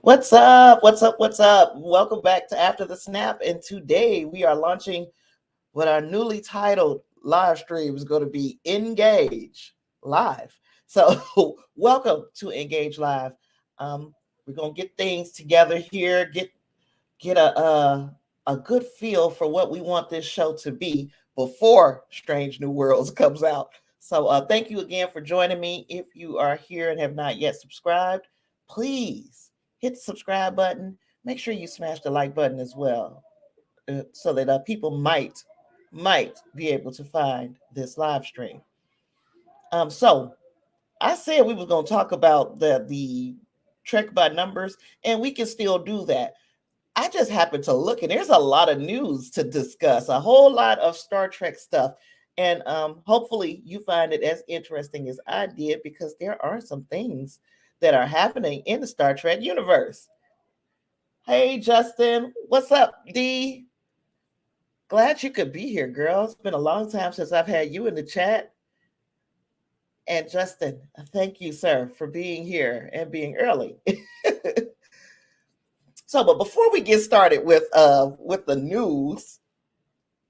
What's up? What's up? What's up? Welcome back to After the Snap. And today we are launching what our newly titled live stream is going to be Engage Live. So, welcome to Engage Live. We're going to get things together here, get a good feel for what we want this show to be before Strange New Worlds comes out. So, thank you again for joining me. If you are here and have not yet subscribed, please hit the subscribe button. Make sure you smash the like button as well, so that people might be able to find this live stream. So I said we were going to talk about the Trek by numbers, and we can still do that. I just happened to look, and there's a lot of news to discuss, a whole lot of Star Trek stuff. And hopefully you find it as interesting as I did, because there are some things that are happening in the Star Trek universe. Hey, Justin. What's up, D? Glad you could be here, girl. It's been a long time since I've had you in the chat. And Justin, thank you, sir, for being here and being early. But before we get started with the news,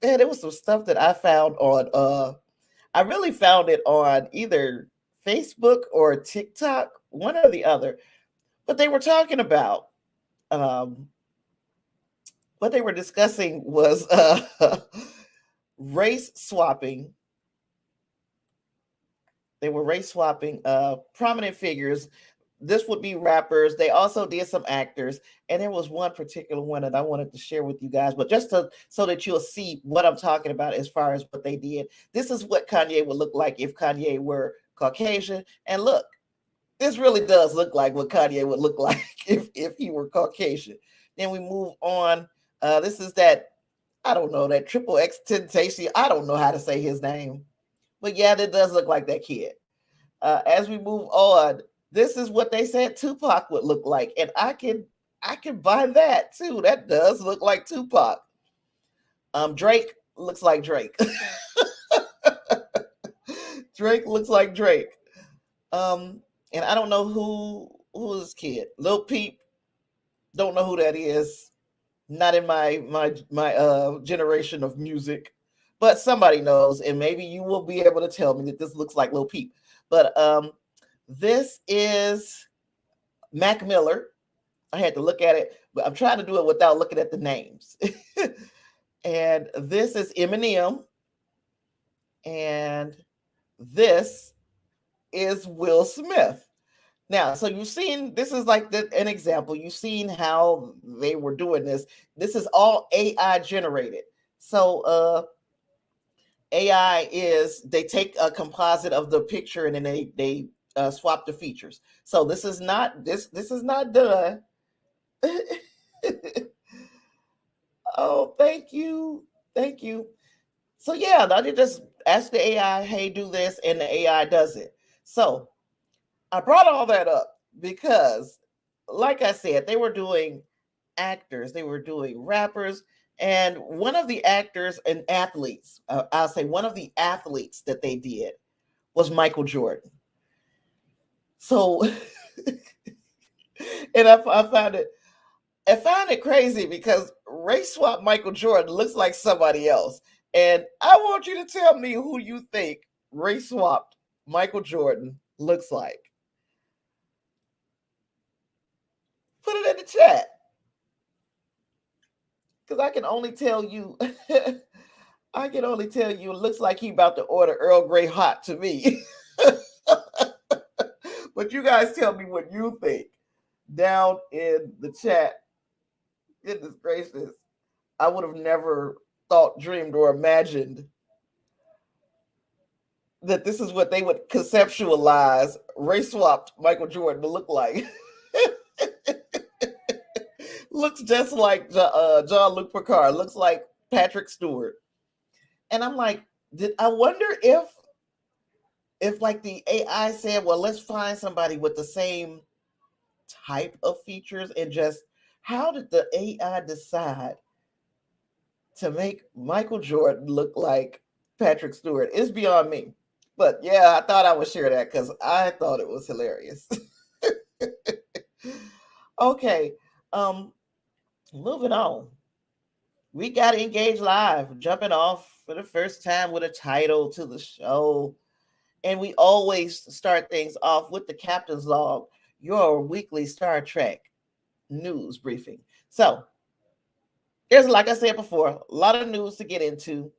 man, there was some stuff that I found on I really found it on either Facebook or TikTok, one or the other. But they were talking about what they were discussing was race swapping. They were race swapping prominent figures. This would be rappers. They also did some actors, and there was one particular one that I wanted to share with you guys. But just so that you'll see what I'm talking about as far as what they did. This is what Kanye would look like if Kanye were Caucasian. And look, this really does look like what Kanye would look like if he were Caucasian. Then we move on. This is that, I don't know, that Triple X Temptation. I don't know how to say his name. But yeah, that does look like that kid. As we move on, this is what they said Tupac would look like. And I can buy that too. That does look like Tupac. Drake looks like Drake. Drake looks like Drake. And I don't know who is kid. Lil Peep. Don't know who that is. Not in my generation of music. But somebody knows, and maybe you will be able to tell me that this looks like Lil Peep. But this is Mac Miller. I had to look at it, but I'm trying to do it without looking at the names. And this is Eminem. And this is Will Smith. Now, so you've seen, this is like an example. You've seen how they were doing this. This is all AI generated. So AI is, they take a composite of the picture and then they swap the features. So this is not done. Oh, thank you. So yeah, now you just ask the AI, hey, do this, and the AI does it. So I brought all that up because, like I said, they were doing actors, they were doing rappers, and one of the actors and athletes, I'll say one of the athletes that they did was Michael Jordan. So, and I found it crazy because race swap Michael Jordan looks like somebody else. And I want you to tell me who you think race swapped Michael Jordan looks like. Put it in the chat. Because I can only tell you, it looks like he about to order Earl Grey hot to me. But you guys tell me what you think down in the chat. Goodness gracious. I would have never thought, dreamed, or imagined that this is what they would conceptualize race swapped Michael Jordan to look like. Looks just like Jean-Luc Picard. Looks like Patrick Stewart. And I'm like, I wonder if like the AI said, well, let's find somebody with the same type of features, and just how did the AI decide to make Michael Jordan look like Patrick Stewart? It's beyond me. But yeah, I thought I would share that because I thought it was hilarious. Okay, moving on. We got Engage Live jumping off for the first time with a title to the show. And we always start things off with the Captain's Log, your weekly Star Trek news briefing. So there's, like I said before, a lot of news to get into.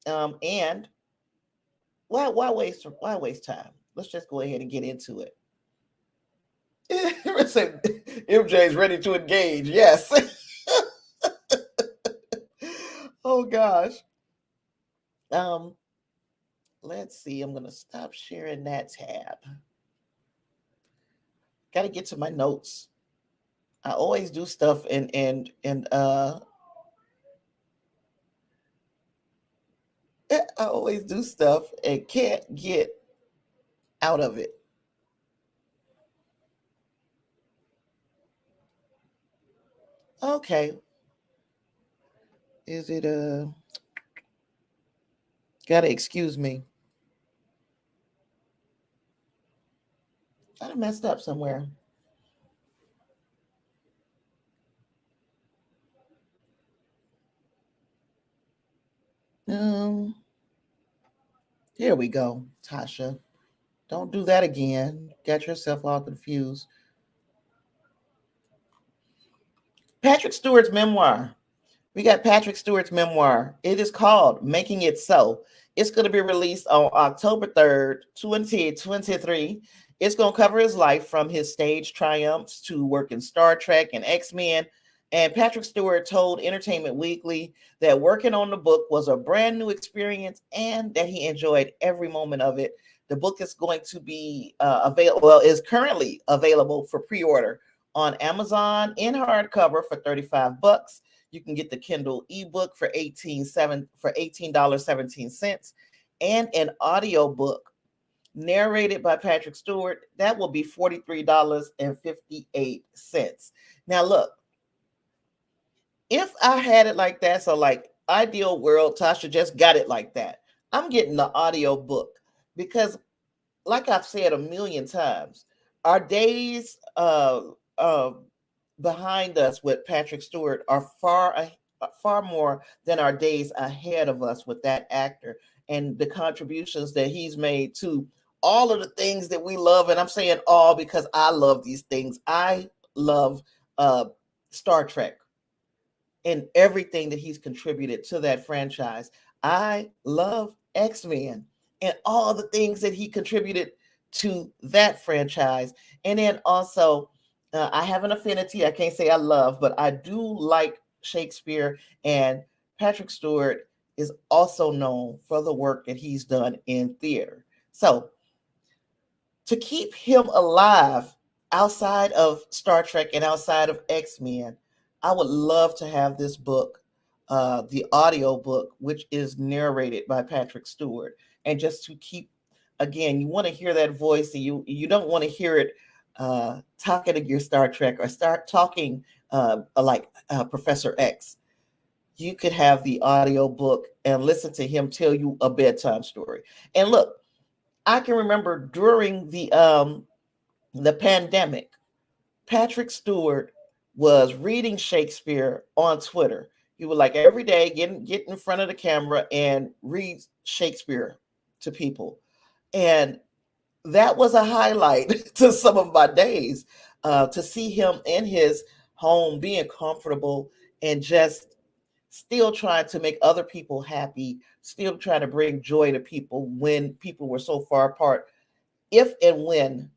And why waste time? Let's just go ahead and get into it. MJ's ready to engage. Yes. Oh gosh. Let's see. I'm gonna stop sharing that tab. Got to get to my notes. I always do stuff and I always do stuff and can't get out of it. Okay. Is it gotta excuse me. I messed up somewhere. Here we go, Tasha. Don't do that again. Get yourself all confused. Patrick Stewart's memoir. We got Patrick Stewart's memoir. It is called Making It So. It's going to be released on October 3rd, 2023. It's going to cover his life from his stage triumphs to working Star Trek and X-Men. And Patrick Stewart told Entertainment Weekly that working on the book was a brand new experience and that he enjoyed every moment of it. The book is going to be is currently available for pre-order on Amazon in hardcover for $35. You can get the Kindle ebook for $18.17 and an audio book narrated by Patrick Stewart. That will be $43.58. Now look, if I had it like that, so like Ideal World, Tasha just got it like that, I'm getting the audio book because, like I've said a million times, our days behind us with Patrick Stewart are far more than our days ahead of us with that actor and the contributions that he's made to all of the things that we love. And I'm saying all because I love these things. I love Star Trek and everything that he's contributed to that franchise. I love X-Men and all the things that he contributed to that franchise. And then also, I have an affinity. I can't say I love, but I do like Shakespeare. And Patrick Stewart is also known for the work that he's done in theater. So to keep him alive outside of Star Trek and outside of X-Men, I would love to have this book, the audio book, which is narrated by Patrick Stewart. And just to keep, again, you want to hear that voice, and you don't want to hear it talking to your Star Trek or start talking like Professor X. You could have the audio book and listen to him tell you a bedtime story. And look, I can remember during the pandemic, Patrick Stewart was reading Shakespeare on Twitter. He would like every day get in front of the camera and read Shakespeare to people. And that was a highlight to some of my days, to see him in his home being comfortable and just still trying to make other people happy, still trying to bring joy to people when people were so far apart. If and when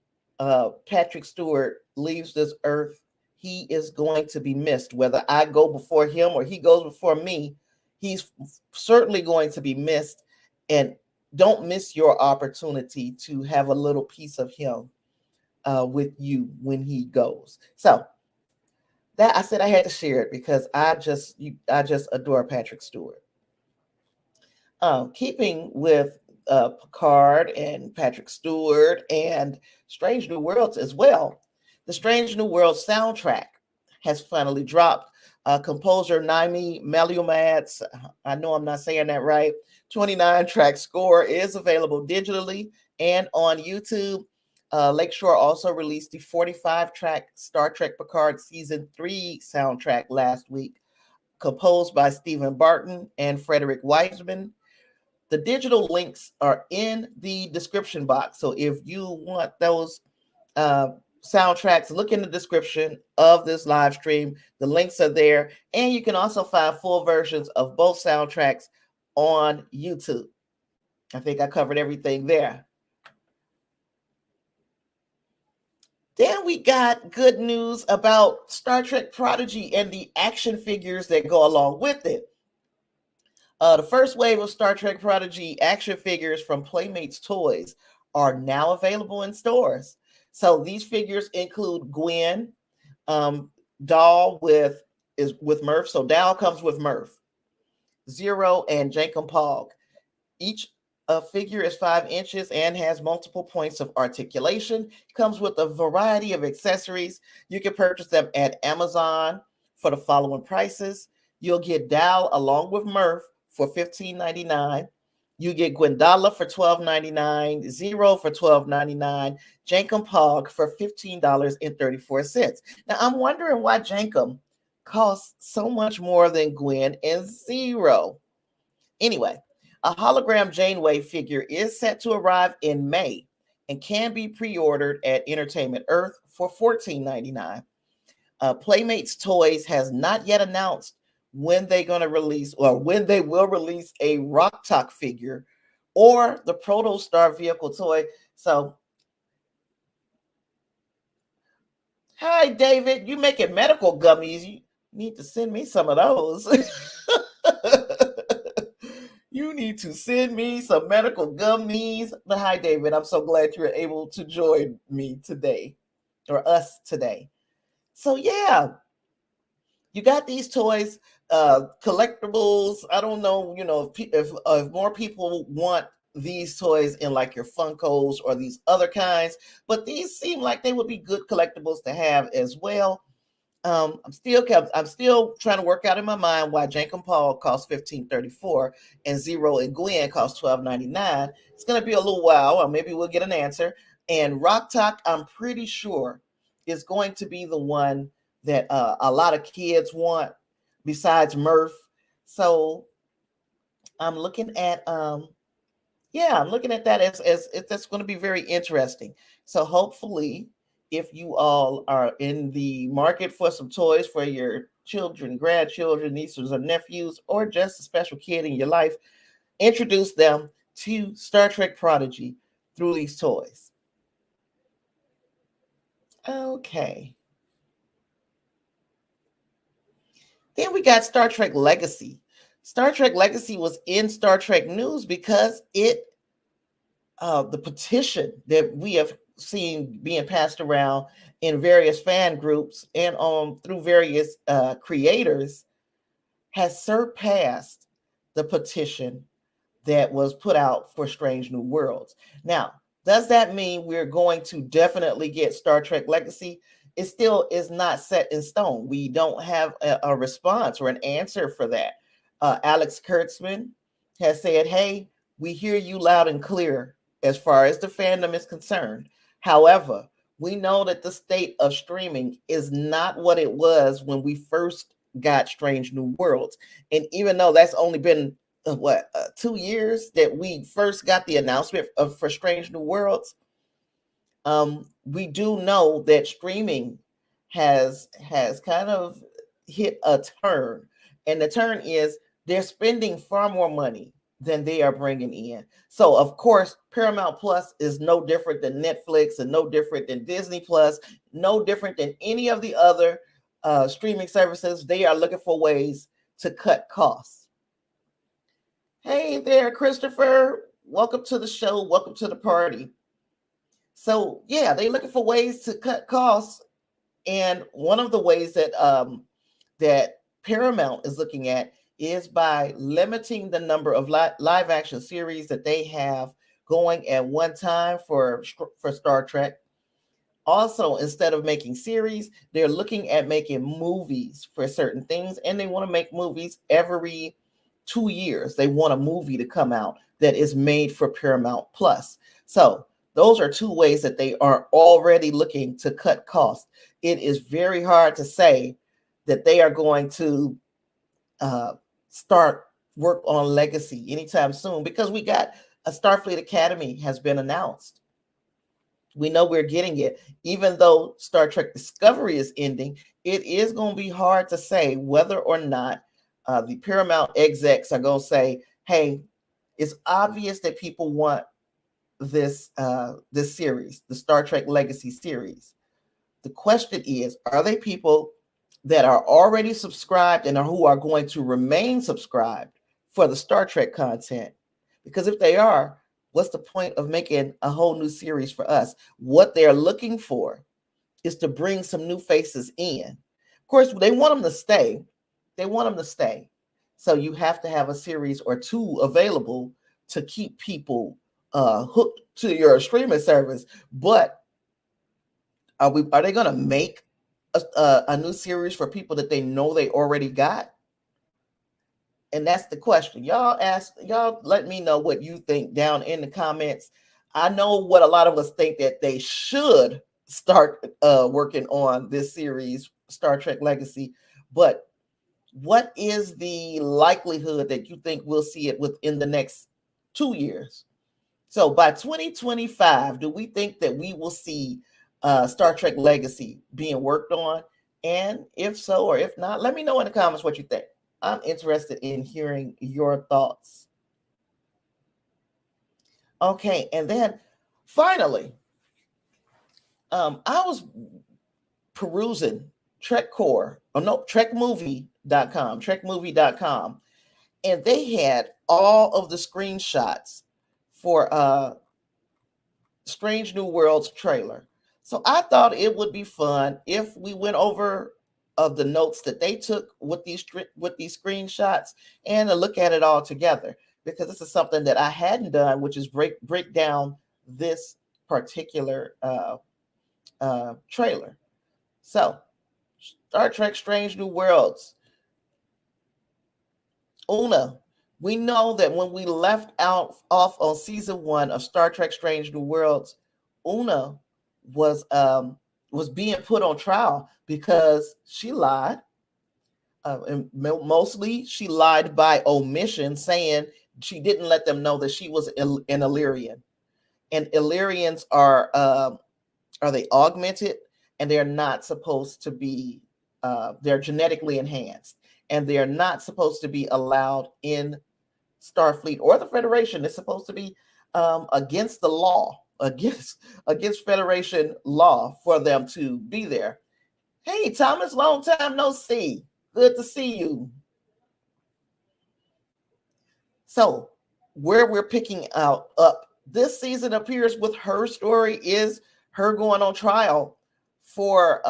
Patrick Stewart leaves this earth, he is going to be missed. Whether I go before him or he goes before me, he's certainly going to be missed. And don't miss your opportunity to have a little piece of him with you when he goes. So that I said I had to share it because I just adore Patrick Stewart. Keeping with Picard and Patrick Stewart and Strange New Worlds as well, the Strange New Worlds soundtrack has finally dropped. Composer Naimi Melumad's, I know I'm not saying that right, 29 track score is available digitally and on YouTube. Lakeshore also released the 45 track Star Trek Picard Season 3 soundtrack last week, composed by Stephen Barton and Frederick Wiseman. The digital links are in the description box. So if you want those uh, soundtracks, look in the description of this live stream. The links are there. And you can also find full versions of both soundtracks on YouTube. I think I covered everything there. Then we got good news about Star Trek Prodigy and the action figures that go along with it. The first wave of Star Trek Prodigy action figures from Playmates Toys are now available in stores. So these figures include Gwen, Doll with Murph. So Doll comes with Murph, Zero, and Jankum Pog. Each figure is 5 inches and has multiple points of articulation. Comes with a variety of accessories. You can purchase them at Amazon for the following prices. You'll get Doll along with Murph for $15.99. You get Gwendala for $12.99, Zero for $12.99, Jankum Pog for $15.34. Now, I'm wondering why Jankum costs so much more than Gwen and Zero. Anyway, a hologram Janeway figure is set to arrive in May and can be pre-ordered at Entertainment Earth for $14.99. Playmates Toys has not yet announced when they're going to release or when they will release a Rock Talk figure or the Protostar vehicle toy. So, hi, David, you making medical gummies. You need to send me some of those. You need to send me some medical gummies. But hi, David, I'm so glad you're able to join me today or us today. So, yeah, you got these toys, collectibles. I don't know, if more people want these toys in like your Funkos or these other kinds, but these seem like they would be good collectibles to have as well. I'm still trying to work out in my mind why Jankum Paul costs $15.34 and Zero and Gwen cost $12.99. It's gonna be a little while, or maybe we'll get an answer. And Rock Talk, I'm pretty sure, is going to be the one that a lot of kids want, besides Murph. So I'm looking at I'm looking at that as that's going to be very interesting. So hopefully, if you all are in the market for some toys for your children, grandchildren, nieces or nephews, or just a special kid in your life, introduce them to Star Trek Prodigy through these toys. Okay. Then we got Star Trek Legacy. Star Trek Legacy was in Star Trek news because the petition that we have seen being passed around in various fan groups and through various creators has surpassed the petition that was put out for Strange New Worlds. Now, does that mean we're going to definitely get Star Trek Legacy? It still is not set in stone. We don't have a response or an answer for that. Alex Kurtzman has said, hey, we hear you loud and clear as far as the fandom is concerned. However, we know that the state of streaming is not what it was when we first got Strange New Worlds. And even though that's only been 2 years that we first got the announcement for Strange New Worlds, we do know that streaming has kind of hit a turn, and the turn is they're spending far more money than they are bringing in. So of course, Paramount Plus is no different than Netflix and no different than Disney Plus, no different than any of the other streaming services. They are looking for ways to cut costs. Hey there, Christopher. welcome to the show. Welcome to the party. So yeah, they're looking for ways to cut costs, and one of the ways that Paramount is looking at is by limiting the number of live action series that they have going at one time for Star Trek. Also, instead of making series, they're looking at making movies for certain things, and they want to make movies every 2 years. They want a movie to come out that is made for Paramount Plus. So those are two ways that they are already looking to cut costs. It is very hard to say that they are going to start work on Legacy anytime soon, because we got a Starfleet Academy has been announced. We know we're getting it. Even though Star Trek Discovery is ending, it is going to be hard to say whether or not the Paramount execs are going to say, hey, it's obvious that people want this series, the Star Trek Legacy series. The question is, are they people that are already subscribed and who are going to remain subscribed for the Star Trek content? Because if they are, what's the point of making a whole new series for us? What they're looking for is to bring some new faces in. Of course, they want them to stay. They want them to stay. So you have to have a series or two available to keep people hooked to your streaming service. But are they going to make a new series for people that they know they already got? And that's the question. Y'all let me know what you think down in the comments. I know what a lot of us think, that they should start working on this series, Star Trek Legacy. But what is the likelihood that you think we'll see it within the next 2 years? So by 2025, do we think that we will see Star Trek Legacy being worked on? And if so, or if not, let me know in the comments what you think. I'm interested in hearing your thoughts. Okay, and then finally, I was perusing trekmovie.com, and they had all of the screenshots for Strange New Worlds trailer. So I thought it would be fun if we went over of the notes that they took with these screenshots and to look at it all together, because this is something that I hadn't done, which is break down this particular trailer. So Star Trek Strange New Worlds. Una, we know that when we left off on season 1 of Star Trek Strange New Worlds, Una was being put on trial because she lied. And mostly she lied by omission, saying she didn't let them know that she was an Illyrian. And Illyrians are they augmented, and they're not supposed to be, they're genetically enhanced, and they're not supposed to be allowed in Starfleet or the Federation. It's supposed to be against the law, against Federation law for them to be there. Hey, Thomas, long time no see. Good to see you. So where we're picking up this season appears with her story is her going on trial for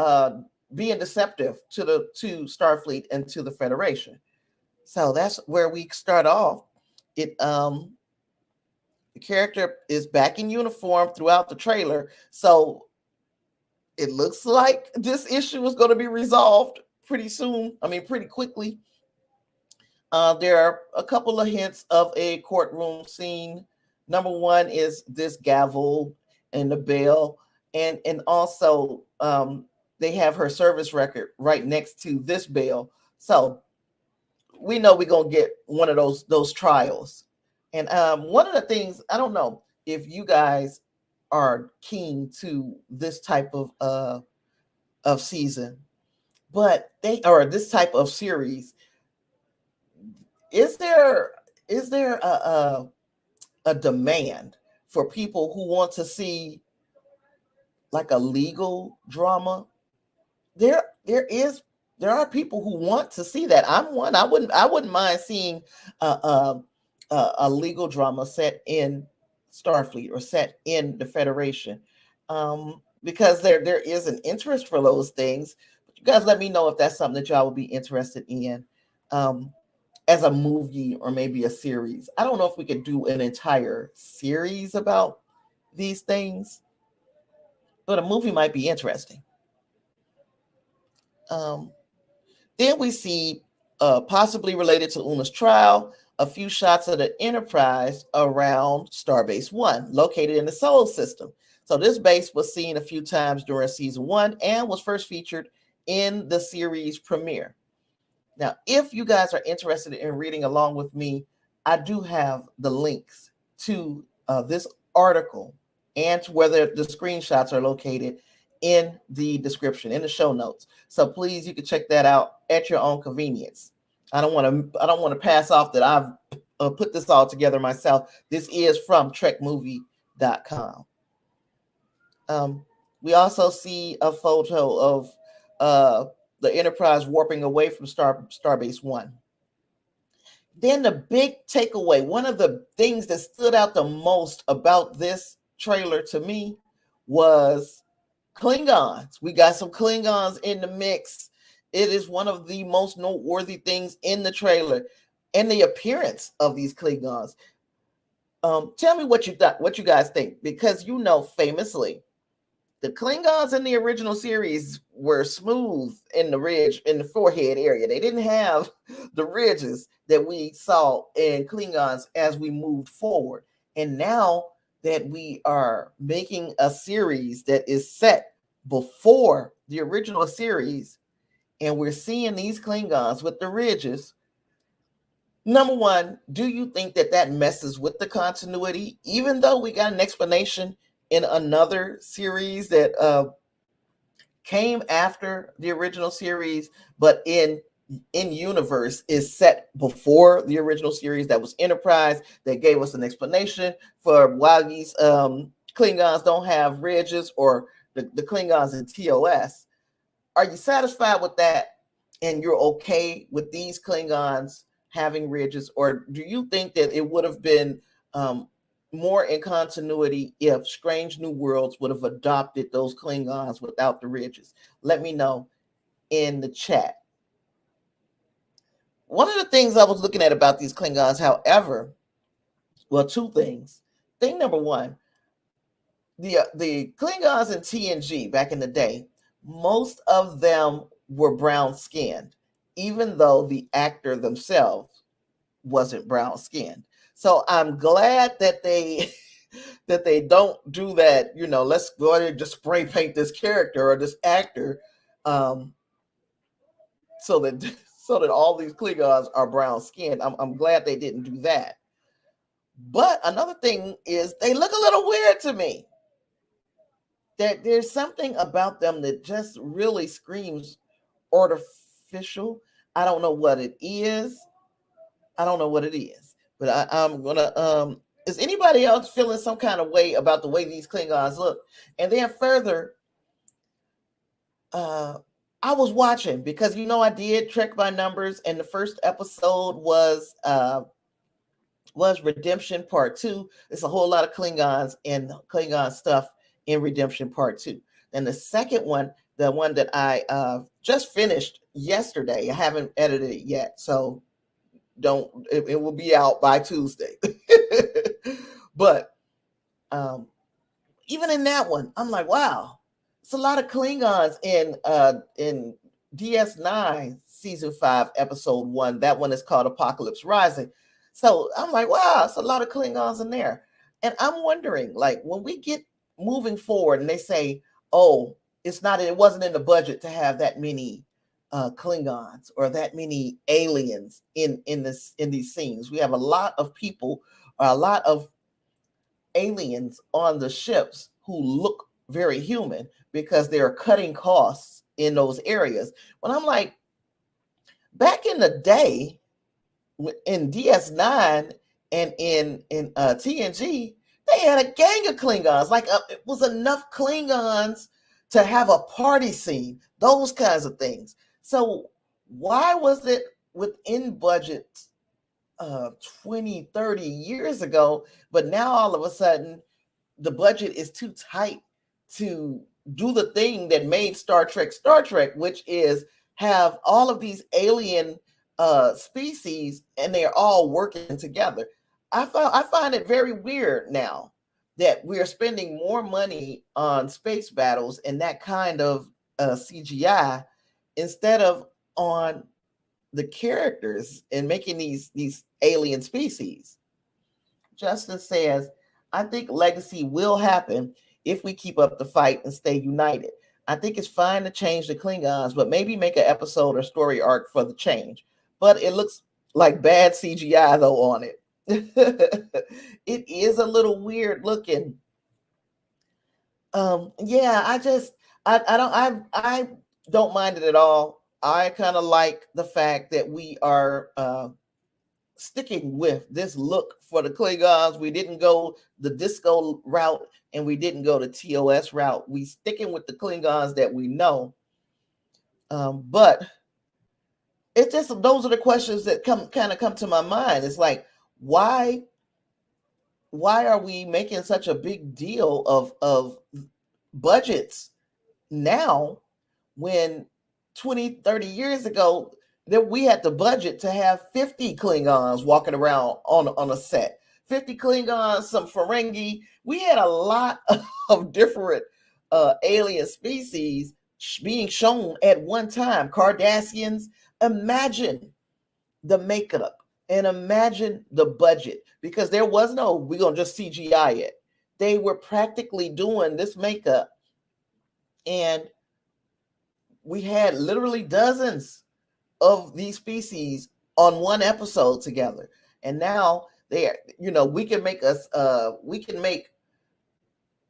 being deceptive to Starfleet and to the Federation. So that's where we start off. The character is back in uniform throughout the trailer, so it looks like this issue is going to be resolved pretty soon. I mean, pretty quickly. There are a couple of hints of a courtroom scene. Number one is this gavel and the bell, and also they have her service record right next to this bell. So we know we're gonna get one of those trials. And one of the things, I don't know if you guys are keen to this type of season, but this type of series. Is there a demand for people who want to see like a legal drama? There are people who want to see that. I'm one. I wouldn't mind seeing a legal drama set in Starfleet or set in the Federation, because there is an interest for those things. But you guys let me know if that's something that y'all would be interested in, as a movie or maybe a series. I don't know if we could do an entire series about these things, but a movie might be interesting. Then we see, possibly related to Una's trial, a few shots of the Enterprise around Starbase 1, located in the Sol system. So this base was seen a few times during season 1 and was first featured in the series premiere. Now, if you guys are interested in reading along with me, I do have the links to this article and to where the screenshots are located in the description, in the show notes. So please, you can check that out at your own convenience. I don't want to pass off that I've put this all together myself. This is from trekmovie.com. We also see a photo of the Enterprise warping away from Starbase 1. Then the big takeaway, one of the things that stood out the most about this trailer to me was Klingons. We got some Klingons in the mix. It is one of the most noteworthy things in the trailer, and the appearance of these Klingons. Tell me what you guys think, because famously, the Klingons in the original series were smooth in the ridge, in the forehead area. They didn't have the ridges that we saw in Klingons as we moved forward. And now that we are making a series that is set before the original series, and we're seeing these Klingons with the ridges, number one, do you think that messes with the continuity, even though we got an explanation in another series that came after the original series, but in universe is set before the original series, that was Enterprise, that gave us an explanation for why these Klingons don't have ridges, or the Klingons in TOS. Are you satisfied with that, and you're okay with these Klingons having ridges, or do you think that it would have been more in continuity if Strange New Worlds would have adopted those Klingons without the ridges? Let me know in the chat. One of the things I was looking at about these Klingons, however, well, two things. Thing number one, the Klingons in TNG back in the day, most of them were brown skinned, even though the actor themselves wasn't brown skinned. So I'm glad that they don't do that. Let's go ahead and just spray paint this character or this actor, so that all these Klingons are brown skinned. I'm glad they didn't do that. But another thing is, they look a little weird to me. That there's something about them that just really screams artificial. I don't know what it is. But I'm gonna. Is anybody else feeling some kind of way about the way these Klingons look? And then further, I was watching, because I did Trek by Numbers, and the first episode was Redemption Part 2. It's a whole lot of Klingons and Klingon stuff in Redemption Part 2. And the second one, the one that I just finished yesterday, I haven't edited it yet, so it will be out by Tuesday. But even in that one, I'm like, wow, it's a lot of Klingons in DS9 season 5 episode 1. That one is called Apocalypse Rising. So I'm like, wow, it's a lot of Klingons in there. And I'm wondering, like, when we get moving forward and they say, oh, it wasn't in the budget to have that many Klingons or that many aliens in these scenes. We have a lot of people, or a lot of aliens on the ships who look very human, because they are cutting costs in those areas. When I'm like, back in the day, in DS9 and in TNG, they had a gang of Klingons. Like, it was enough Klingons to have a party scene, those kinds of things. So why was it within budget 20, 30 years ago, but now all of a sudden the budget is too tight to do the thing that made Star Trek, which is have all of these alien species and they're all working together. I find it very weird now that we're spending more money on space battles and that kind of CGI instead of on the characters and making these alien species. Justin says, I think legacy will happen if we keep up the fight and stay united. I think it's fine to change the Klingons, but maybe make an episode or story arc for the change. But it looks like bad CGI though on it. It is a little weird looking. Yeah, I don't mind it at all. I kind of like the fact that we are sticking with this look for the Klingons. We didn't go the disco route and we didn't go the TOS route. We sticking with the Klingons that we know. But it's just those are the questions that come to my mind. It's like, why are we making such a big deal of budgets now when 20, 30 years ago that we had the budget to have 50 Klingons walking around on a set. 50 Klingons, some Ferengi. We had a lot of different alien species being shown at one time. Cardassians. Imagine the makeup and imagine the budget, because there was no, we're going to just CGI it. They were practically doing this makeup, and we had literally dozens of these species on one episode together. And now they are, we can make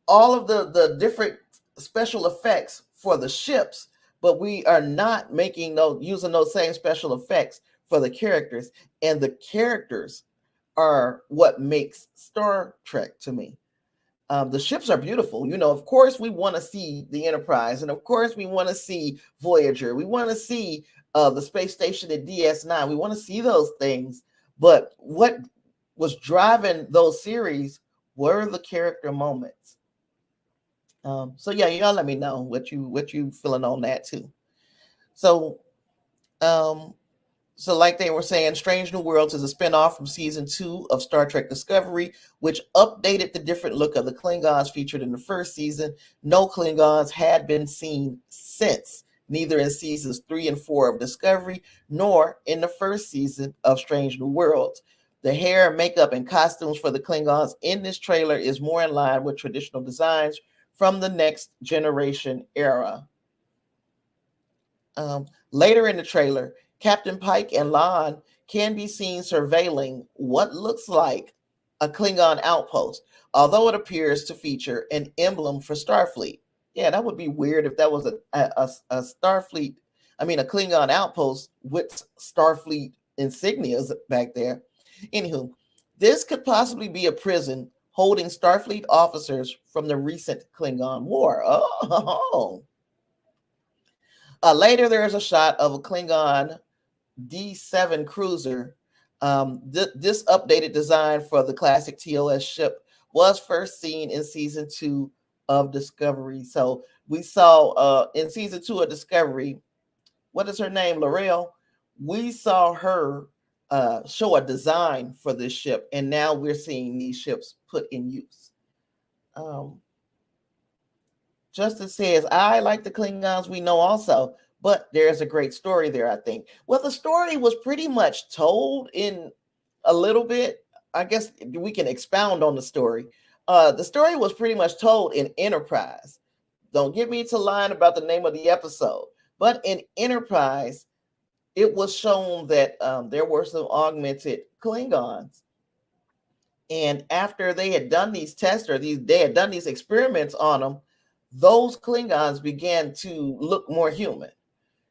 all of the different special effects for the ships, but we are not using those same special effects for the characters. And the characters are what makes Star Trek to me. The ships are beautiful. Of course, we want to see the Enterprise. And of course, we want to see Voyager. We want to see the space station at DS9. We want to see those things. But what was driving those series were the character moments. So yeah, y'all let me know what you feeling on that too. So like they were saying, Strange New Worlds is a spinoff from season 2 of Star Trek Discovery, which updated the different look of the Klingons featured in the first season. No Klingons had been seen since, neither in seasons 3 and 4 of Discovery, nor in the first season of Strange New Worlds. The hair, makeup, and costumes for the Klingons in this trailer is more in line with traditional designs from the Next Generation era. Later in the trailer, Captain Pike and Lon can be seen surveilling what looks like a Klingon outpost, although it appears to feature an emblem for Starfleet. Yeah, that would be weird if that was a Starfleet, a Klingon outpost with Starfleet insignias back there. Anywho, this could possibly be a prison holding Starfleet officers from the recent Klingon War. Oh. Later, there is a shot of a Klingon D7 cruiser. This updated design for the classic TOS ship was first seen in season 2 of Discovery. So we saw in season 2 of Discovery, what is her name, L'Oreal? We saw her show a design for this ship, and now we're seeing these ships put in use. Justin says, I like the Klingons we know also, but there's a great story there, I think. Well, the story was pretty much told in a little bit. I guess we can expound on the story. The story was pretty much told in Enterprise. Don't get me to lying about the name of the episode, but in Enterprise, it was shown that there were some augmented Klingons. And after they had done these tests they had done these experiments on them, those Klingons began to look more human.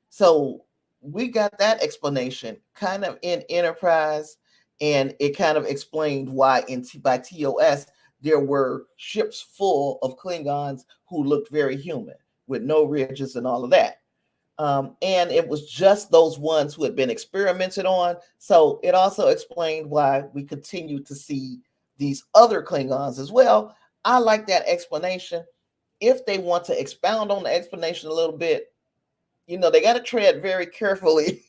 So we got that explanation kind of in Enterprise, and it kind of explained why by TOS there were ships full of Klingons who looked very human with no ridges and all of that. And it was just those ones who had been experimented on. So it also explained why we continue to see these other Klingons as well. I like that explanation. If they want to expound on the explanation a little bit, they got to tread very carefully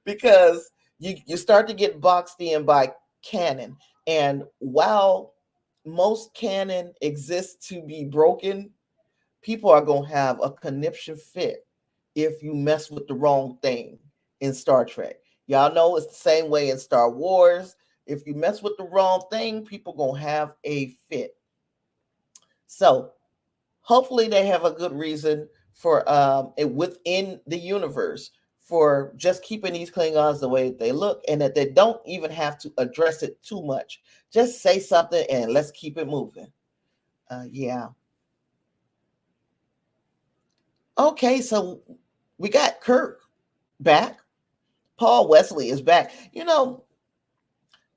because you start to get boxed in by canon. And while most canon exists to be broken, people are going to have a conniption fit if you mess with the wrong thing in Star Trek. Y'all know it's the same way in Star Wars. If you mess with the wrong thing, people going to have a fit. So hopefully they have a good reason for it within the universe for just keeping these Klingons the way they look, and that they don't even have to address it too much. Just say something and let's keep it moving. Yeah. Okay, so we got Kirk back. Paul Wesley is back.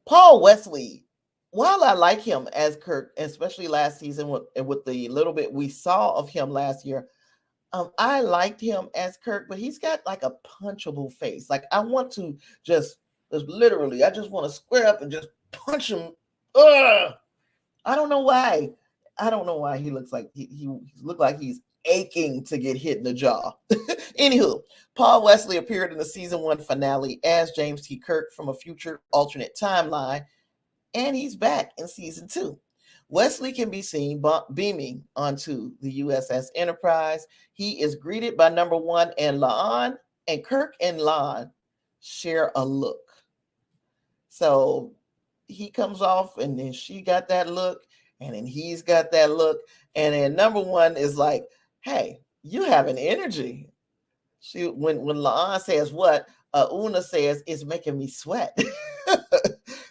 Paul Wesley, while I like him as Kirk, especially last season with the little bit we saw of him last year, I liked him as Kirk, but he's got like a punchable face. Like I want to just literally, I just want to square up and just punch him. Ugh! I don't know why. I don't know why he looks like he looked like he's aching to get hit in the jaw. Anywho, Paul Wesley appeared in the season 1 finale as James T. Kirk from a future alternate timeline, and he's back in season 2. Wesley can be seen beaming onto the USS Enterprise. He is greeted by number 1 and La'an, and Kirk and La'an share a look. So he comes off, and then she got that look, and then he's got that look, and then number 1 is like, "Hey, you have an energy." When La'an says what, Una says, "It's making me sweat."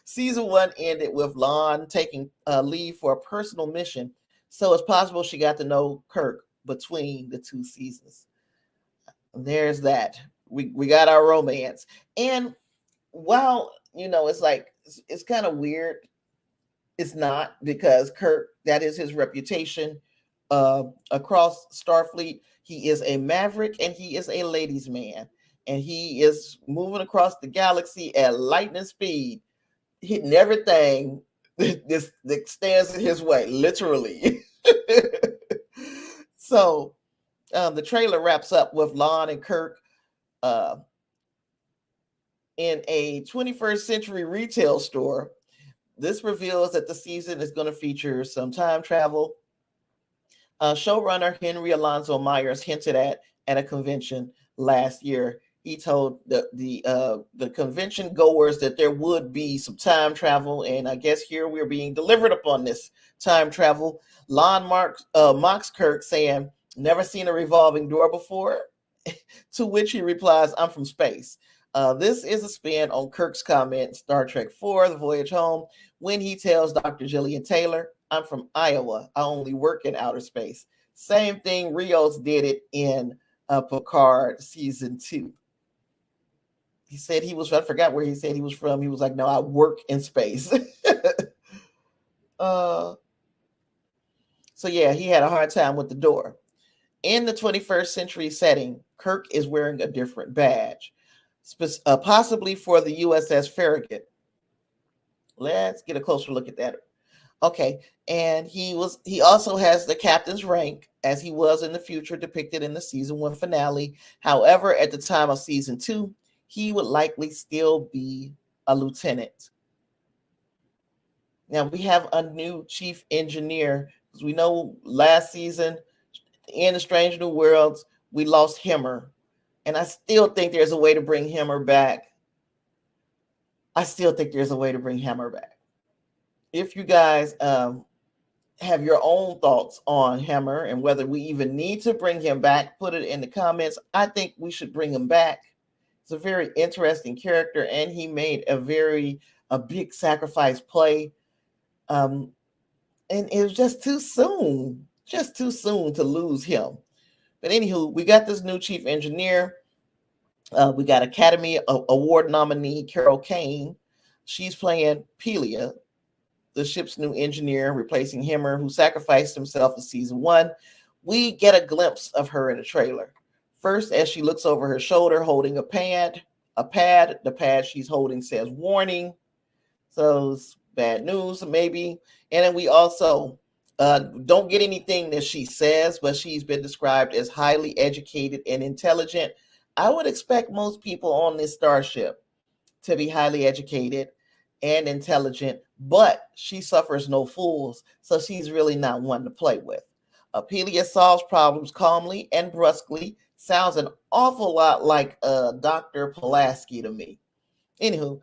Season 1 ended with La'an taking leave for a personal mission, so it's possible she got to know Kirk between the 2 seasons. There's that. We got our romance, and while it's like it's kind of weird, it's not, because Kirk, that is his reputation across Starfleet. He is a maverick and he is a ladies' man, and he is moving across the galaxy at lightning speed, hitting everything that stands in his way, literally. So the trailer wraps up with Lon and Kirk in a 21st century retail store. This reveals that the season is going to feature some time travel. Showrunner Henry Alonso Myers hinted at a convention last year. He told the convention goers that there would be some time travel, and I guess here we're being delivered upon this time travel. Lon mocks Kirk, saying, "Never seen a revolving door before?" To which he replies, "I'm from space." This is a spin on Kirk's comment in Star Trek IV, The Voyage Home, when he tells Dr. Jillian Taylor, "I'm from Iowa. I only work in outer space." Same thing, Rios did it in Picard season 2. He said he was, I forgot where he said he was from. He was like, "No, I work in space." So yeah, he had a hard time with the door. In the 21st century setting, Kirk is wearing a different badge, possibly for the USS Farragut. Let's get a closer look at that. Okay, and he also has the captain's rank, as he was in the future depicted in the season 1 finale. However, at the time of season 2, he would likely still be a lieutenant. Now we have a new chief engineer, because we know last season, in the Strange New Worlds, we lost Hemmer, and I still think there's a way to bring Hemmer back. If you guys have your own thoughts on Hemmer and whether we even need to bring him back, put it in the comments. I think we should bring him back. It's a very interesting character, and he made a big sacrifice play. And it was just too soon to lose him. But anywho, we got this new chief engineer. We got Academy Award nominee Carol Kane. She's playing Pelia, the ship's new engineer, replacing Hemmer, who sacrificed himself in season 1. We get a glimpse of her in the trailer. First, as she looks over her shoulder, holding a pad. The pad she's holding says warning. So it's bad news, maybe. And then we also don't get anything that she says, but she's been described as highly educated and intelligent. I would expect most people on this starship to be highly educated and intelligent, but she suffers no fools, so she's really not one to play with. Apelia solves problems calmly and brusquely. Sounds an awful lot like Dr. Pulaski to me. Anywho,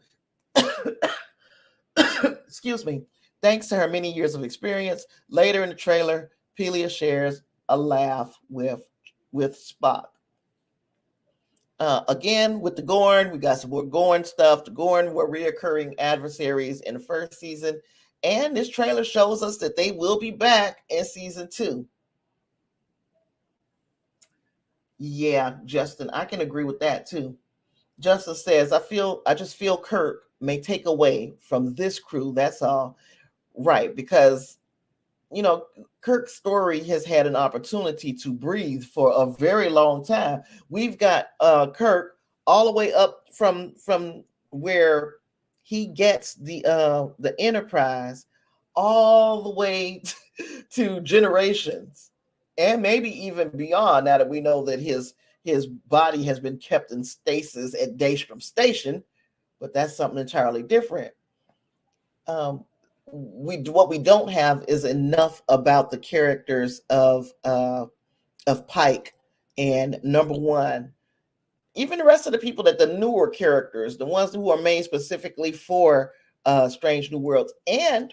excuse me. Thanks to her many years of experience, later in the trailer, Pelia shares a laugh with Spock. Again, with the Gorn, we got some more Gorn stuff. The Gorn were reoccurring adversaries in the first season, and this trailer shows us that they will be back in season 2. Yeah, Justin, I can agree with that too. Justin says, I just feel Kirk may take away from this crew. That's all. Right, because Kirk's story has had an opportunity to breathe for a very long time. We've got Kirk all the way up from where he gets the Enterprise all the way to generations, and maybe even beyond. Now that we know that his body has been kept in stasis at Daystrom Station, but that's something entirely different. What we don't have is enough about the characters of Pike and Number One, even the rest of the people, that the newer characters, the ones who are made specifically for Strange New Worlds, and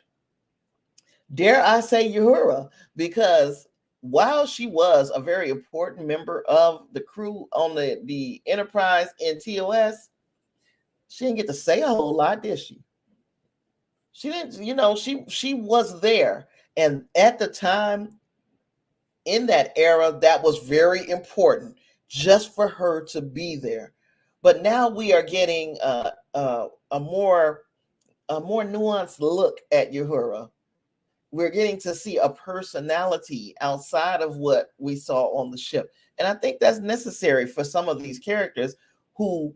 dare I say Uhura, because while she was a very important member of the crew on the Enterprise in TOS, she didn't get to say a whole lot, did she? She didn't, she was there. And at the time, in that era, that was very important just for her to be there. But now we are getting a more nuanced look at Uhura. We're getting to see a personality outside of what we saw on the ship. And I think that's necessary for some of these characters who,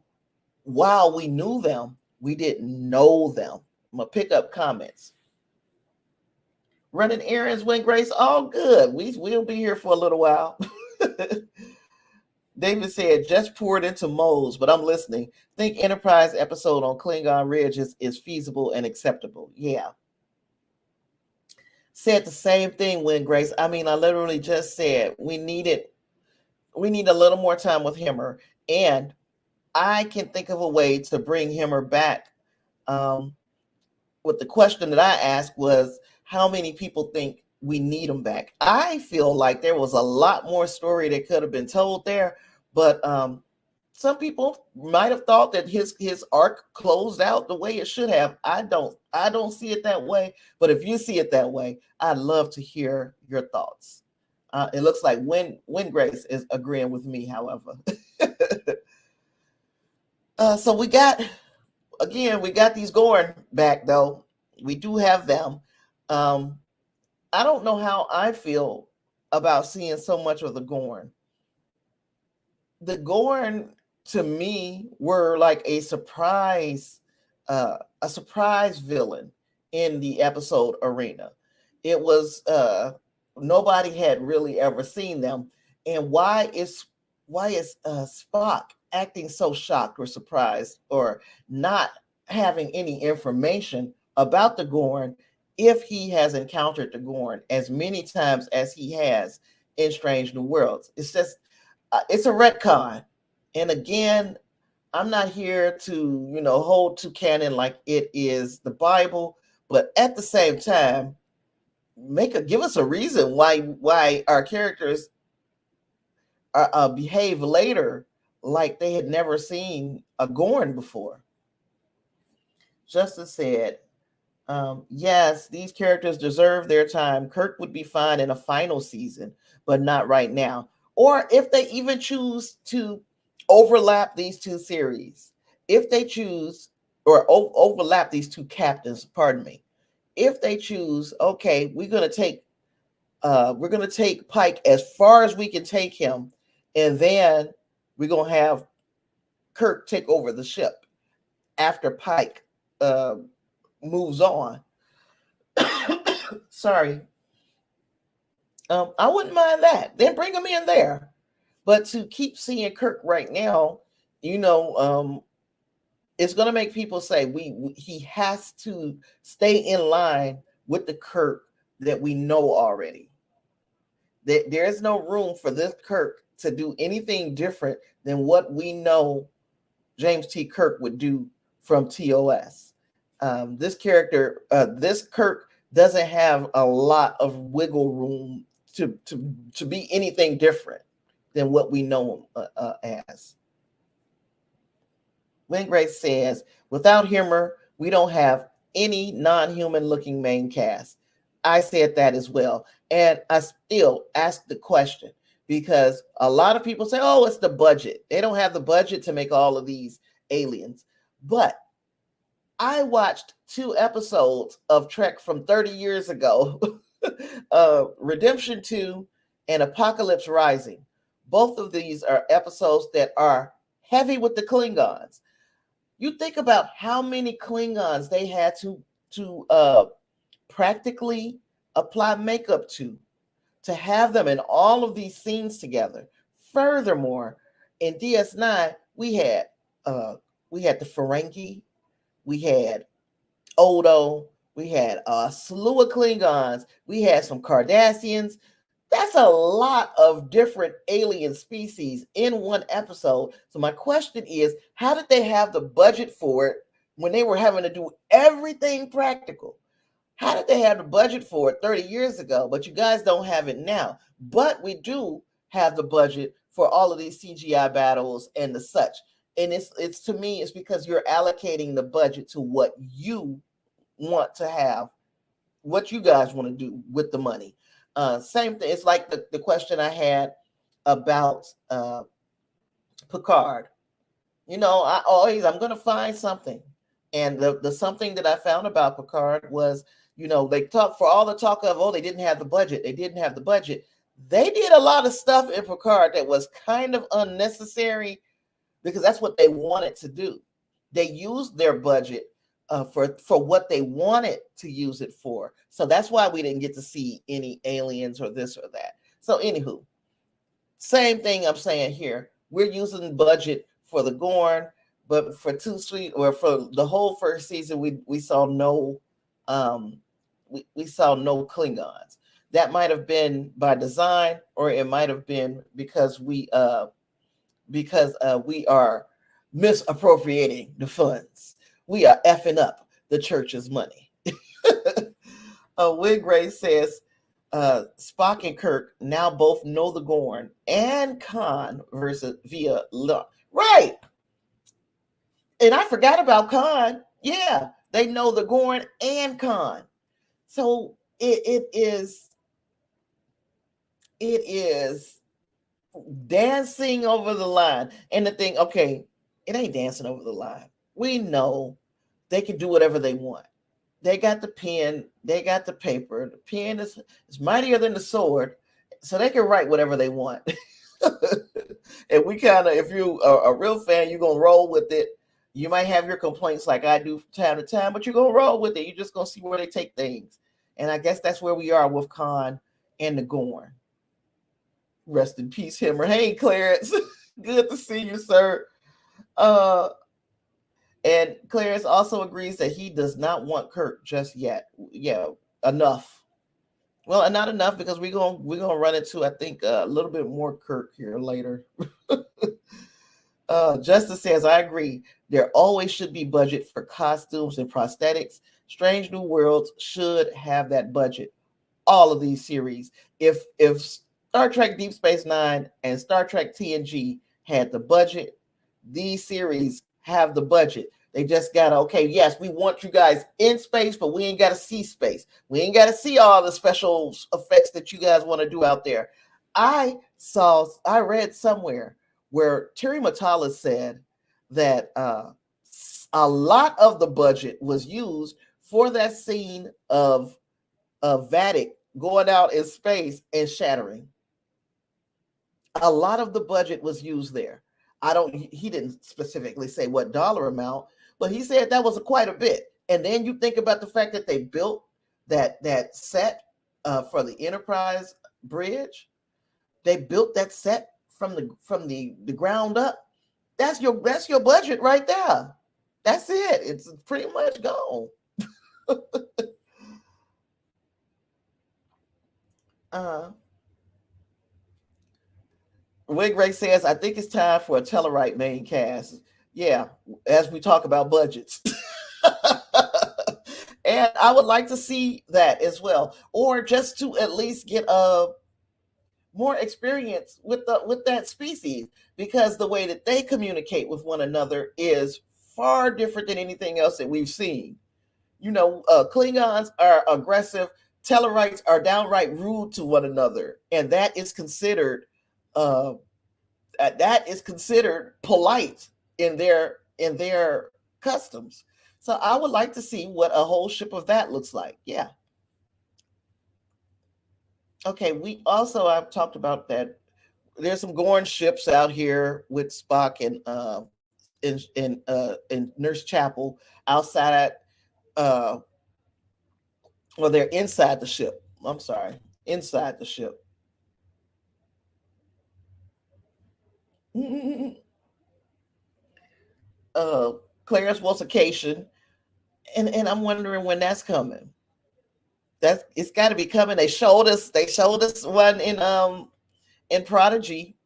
while we knew them, we didn't know them. I'm going to pick up comments. Running errands, Wing Grace, all good. We'll be here for a little while. David said, just poured into moles, but I'm listening. Think Enterprise episode on Klingon Ridge is feasible and acceptable. Yeah. Said the same thing, Wing Grace. I mean, I literally just said we need a little more time with Himmer. And I can think of a way to bring Himmer back. What the question that I asked was, how many people think we need him back? I feel like there was a lot more story that could have been told there, but some people might have thought that his arc closed out the way it should have. I don't see it that way, but if you see it that way, I'd love to hear your thoughts. It looks like Win Grace is agreeing with me, however. So we got these Gorn back, though. We do have them. I don't know how I feel about seeing so much of the Gorn. The Gorn, to me, were like a surprise villain in the episode Arena. It was nobody had really ever seen them. And why is Spock acting so shocked or surprised or not having any information about the Gorn if he has encountered the Gorn as many times as he has in Strange New Worlds? It's just, it's a retcon. And again, I'm not here to, hold to canon like it is the Bible, but at the same time, give us a reason why our characters behave later like they had never seen a Gorn before. Justin said, yes, these characters deserve their time. Kirk would be fine in a final season, but not right now. Or if they even choose to overlap these two series, if they choose, or overlap these two captains, pardon me, if they choose, okay, we're going to take Pike as far as we can take him And then we're going to have Kirk take over the ship after Pike moves on. Sorry. I wouldn't mind that. Then bring him in there. But to keep seeing Kirk right now, it's going to make people say he has to stay in line with the Kirk that we know already. There is no room for this Kirk to do anything different than what we know James T. Kirk would do from TOS. This character, this Kirk, doesn't have a lot of wiggle room to be anything different than what we know him as. Wayne Grace says, without humor, we don't have any non-human looking main cast. I said that as well. And I still ask the question because a lot of people say, oh, it's the budget. They don't have the budget to make all of these aliens. But I watched 2 episodes of Trek from 30 years ago, Redemption 2 and Apocalypse Rising. Both of these are episodes that are heavy with the Klingons. You think about how many Klingons they had to practically apply makeup to have them in all of these scenes together. Furthermore, in DS9, we had the Ferengi, we had Odo, we had a slew of Klingons, we had some Cardassians. That's a lot of different alien species in one episode. So my question is, how did they have the budget for it when they were having to do everything practical? How did they have the budget for it 30 years ago, but you guys don't have it now? But we do have the budget for all of these CGI battles and the such. And it's to me, it's because you're allocating the budget to what you want to have, what you guys want to do with the money. Same thing. It's like the question I had about Picard. I'm going to find something. And the something that I found about Picard was, they talk for all the talk of, oh, they didn't have the budget. They didn't have the budget. They did a lot of stuff in Picard that was kind of unnecessary because that's what they wanted to do. They used their budget for what they wanted to use it for. So that's why we didn't get to see any aliens or this or that. So anywho, same thing I'm saying here. We're using budget for the Gorn, but for for the whole first season, we saw no we saw no Klingons. That might have been by design, or it might have been because we are misappropriating the funds. We are effing up the church's money. Wig Gray says, Spock and Kirk now both know the Gorn and Khan via love. Right. And I forgot about Khan. Yeah, they know the Gorn and Khan. So it is dancing over the line. And the thing, okay, it ain't dancing over the line. We know they can do whatever they want. They got the pen, they got the paper. The pen is mightier than the sword, so they can write whatever they want. And we kind of, if you are a real fan, you're going to roll with it. You might have your complaints like I do from time to time, but you're going to roll with it. You're just going to see where they take things. And I guess that's where we are with Khan and the Gorn. Rest in peace, Himmer. Hey, Clarence. Good to see you, sir. And Clarence also agrees that he does not want Kirk just yet. Yeah, enough. Well, not enough because we're gonna run into, I think, a little bit more Kirk here later. Justice says, I agree. There always should be budget for costumes and prosthetics. Strange New Worlds should have that budget. All of these series. If Star Trek Deep Space Nine and Star Trek TNG had the budget, these series have the budget. They just gotta, okay, yes, we want you guys in space, but we ain't gotta see space. We ain't gotta see all the special effects that you guys want to do out there. I read somewhere where Terry Matalas said that a lot of the budget was used for that scene of Vadic going out in space and shattering. A lot of the budget was used there. He didn't specifically say what dollar amount, but he said that was quite a bit. And then you think about the fact that they built that set for the Enterprise bridge. They built that set from the ground up. That's your budget right there. That's it. It's pretty much gone. Wig Ray says, I think it's time for a Tellarite main cast. Yeah, as we talk about budgets. And I would like to see that as well. Or just to at least get more experience with that species, because the way that they communicate with one another is far different than anything else that we've seen. Klingons are aggressive. Tellarites are downright rude to one another, and that is considered polite in their customs. So I would like to see what a whole ship of that looks like. Yeah. Okay. I've talked about that. There's some Gowron ships out here with Spock and in Nurse Chapel outside. They're inside the ship. I'm sorry, inside the ship. Clarence Walsication, and I'm wondering when that's coming. It's got to be coming. They showed us one in Prodigy,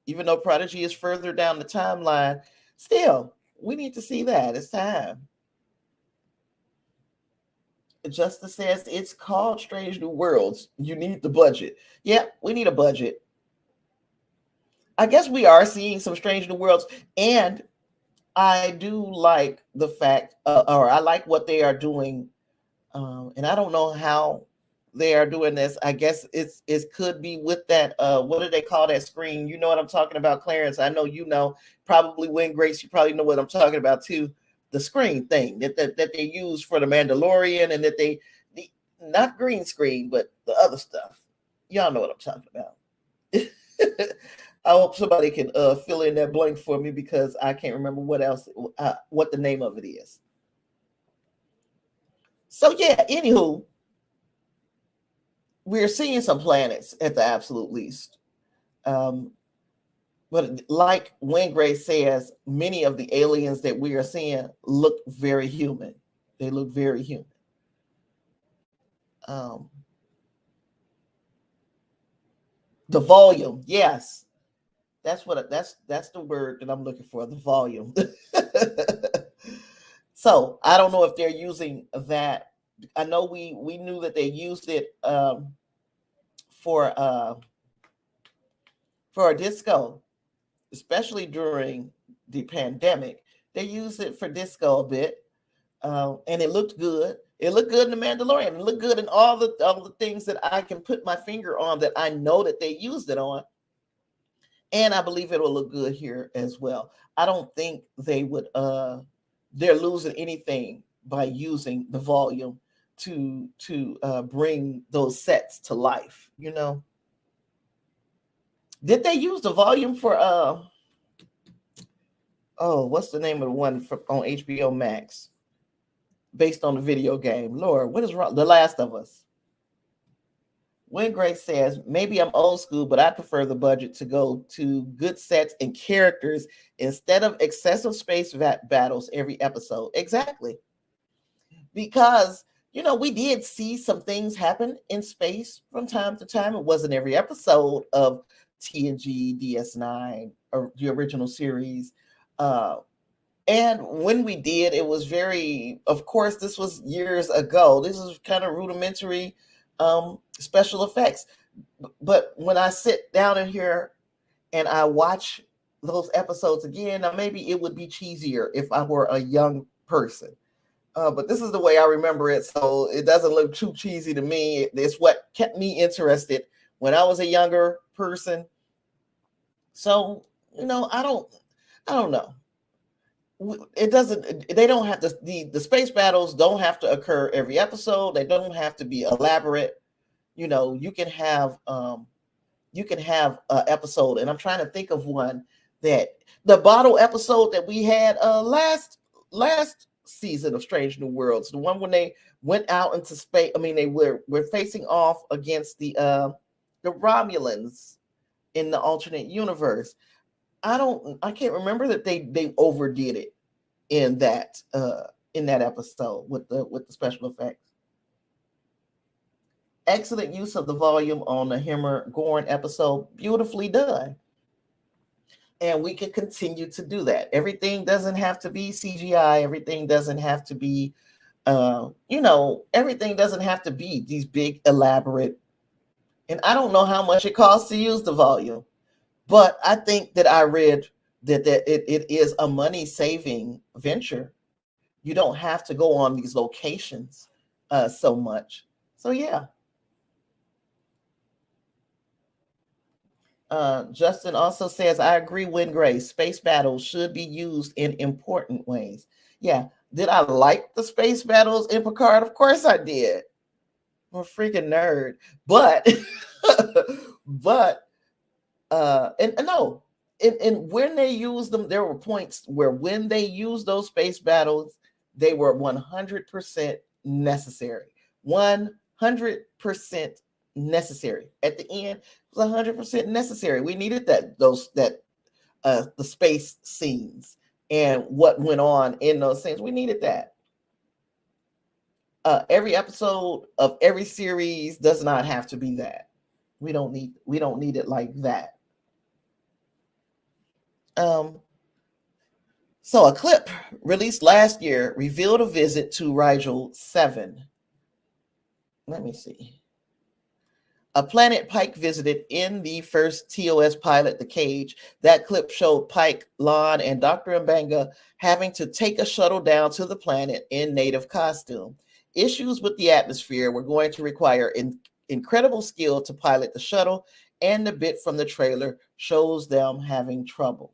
even though Prodigy is further down the timeline. Still, we need to see that. It's time. Justice says it's called Strange New Worlds. You need the budget. Yeah, we need a budget. I guess we are seeing some Strange New Worlds, and I do like the fact, or I like what they are doing, and I don't know how they are doing this. I guess it could be with that. What do they call that screen? You know what I'm talking about, Clarence? I know you know. Probably Win Grace. You probably know what I'm talking about too. The screen thing that they use for the Mandalorian, and that the not green screen, but the other stuff. Y'all know what I'm talking about. I hope somebody can fill in that blank for me, because I can't remember what the name of it is. So yeah, anywho, we're seeing some planets at the absolute least. But like Wingray says, many of the aliens that we are seeing look very human. They look very human. The volume, yes. That's the word that I'm looking for, the volume. So I don't know if they're using that. I know we knew that they used it for a disco, especially during the pandemic. They used it for disco a bit, and it looked good. It looked good in The Mandalorian. It looked good in all the things that I can put my finger on that I know that they used it on. And I believe it will look good here as well. I don't think they're losing anything by using the volume to bring those sets to life. Did they use the volume for what's the name of the one on HBO Max based on the video game? Lord, what is wrong? The Last of Us. When Grace says, maybe I'm old school, but I prefer the budget to go to good sets and characters instead of excessive space battles every episode. Exactly. Because, we did see some things happen in space from time to time. It wasn't every episode of TNG, DS9, or the original series. And when we did, it was of course, this was years ago. This is kind of rudimentary special effects. But when I sit down in here and I watch those episodes again, now maybe it would be cheesier if I were a young person. But this is the way I remember it, so it doesn't look too cheesy to me. It's what kept me interested when I was a younger person. So, I don't know. They don't have to, the space battles don't have to occur every episode. They don't have to be elaborate. You can have you can have an episode, and I'm trying to think of one that the bottle episode that we had last season of Strange New Worlds, the one when they went out into space. I mean, they were facing off against the Romulans in the alternate universe. I can't remember that they overdid it in that episode with the special effects. Excellent use of the volume on the Hemmer Gowron episode. Beautifully done. And we can continue to do that. Everything doesn't have to be CGI. Everything doesn't have to be, everything doesn't have to be these big, elaborate. And I don't know how much it costs to use the volume, but I think that I read that it is a money-saving venture. You don't have to go on these locations so much. So, yeah. Justin also says, I agree, Wingray. Space battles should be used in important ways. Yeah. Did I like the space battles in Picard? Of course I did. I'm a freaking nerd. But, and when they used them, there were points where when they used those space battles, they were 100% necessary. 100% necessary. At the end, it was 100% necessary. We needed the space scenes and what went on in those scenes. We needed that. Every episode of every series does not have to be that. We don't need it like that. So a clip released last year revealed a visit to Rigel 7. Let me see. A planet Pike visited in the first TOS pilot, The Cage. That clip showed Pike, Lon, and Dr. M'Benga having to take a shuttle down to the planet in native costume. Issues with the atmosphere were going to require incredible skill to pilot the shuttle, and the bit from the trailer shows them having trouble.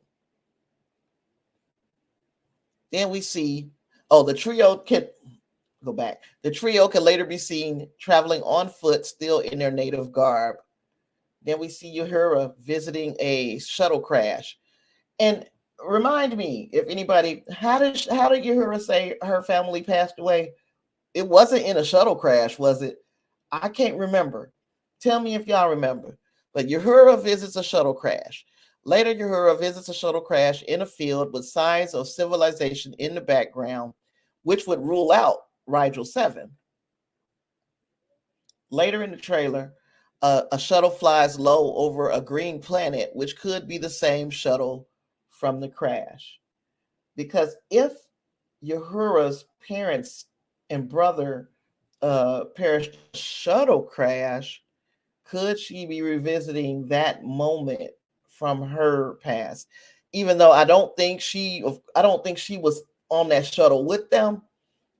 Then we see, the trio can go back. The trio can later be seen traveling on foot, still in their native garb. Then we see Uhura visiting a shuttle crash. And remind me, if anybody, how did Uhura say her family passed away? It wasn't in a shuttle crash, was it? I can't remember. Tell me if y'all remember. But Uhura visits a shuttle crash. Later, Uhura visits a shuttle crash in a field with signs of civilization in the background, which would rule out Rigel 7. Later in the trailer, a shuttle flies low over a green planet, which could be the same shuttle from the crash. Because if Uhura's parents and brother perished in a shuttle crash, could she be revisiting that moment from her past? Even though I don't think she was on that shuttle with them,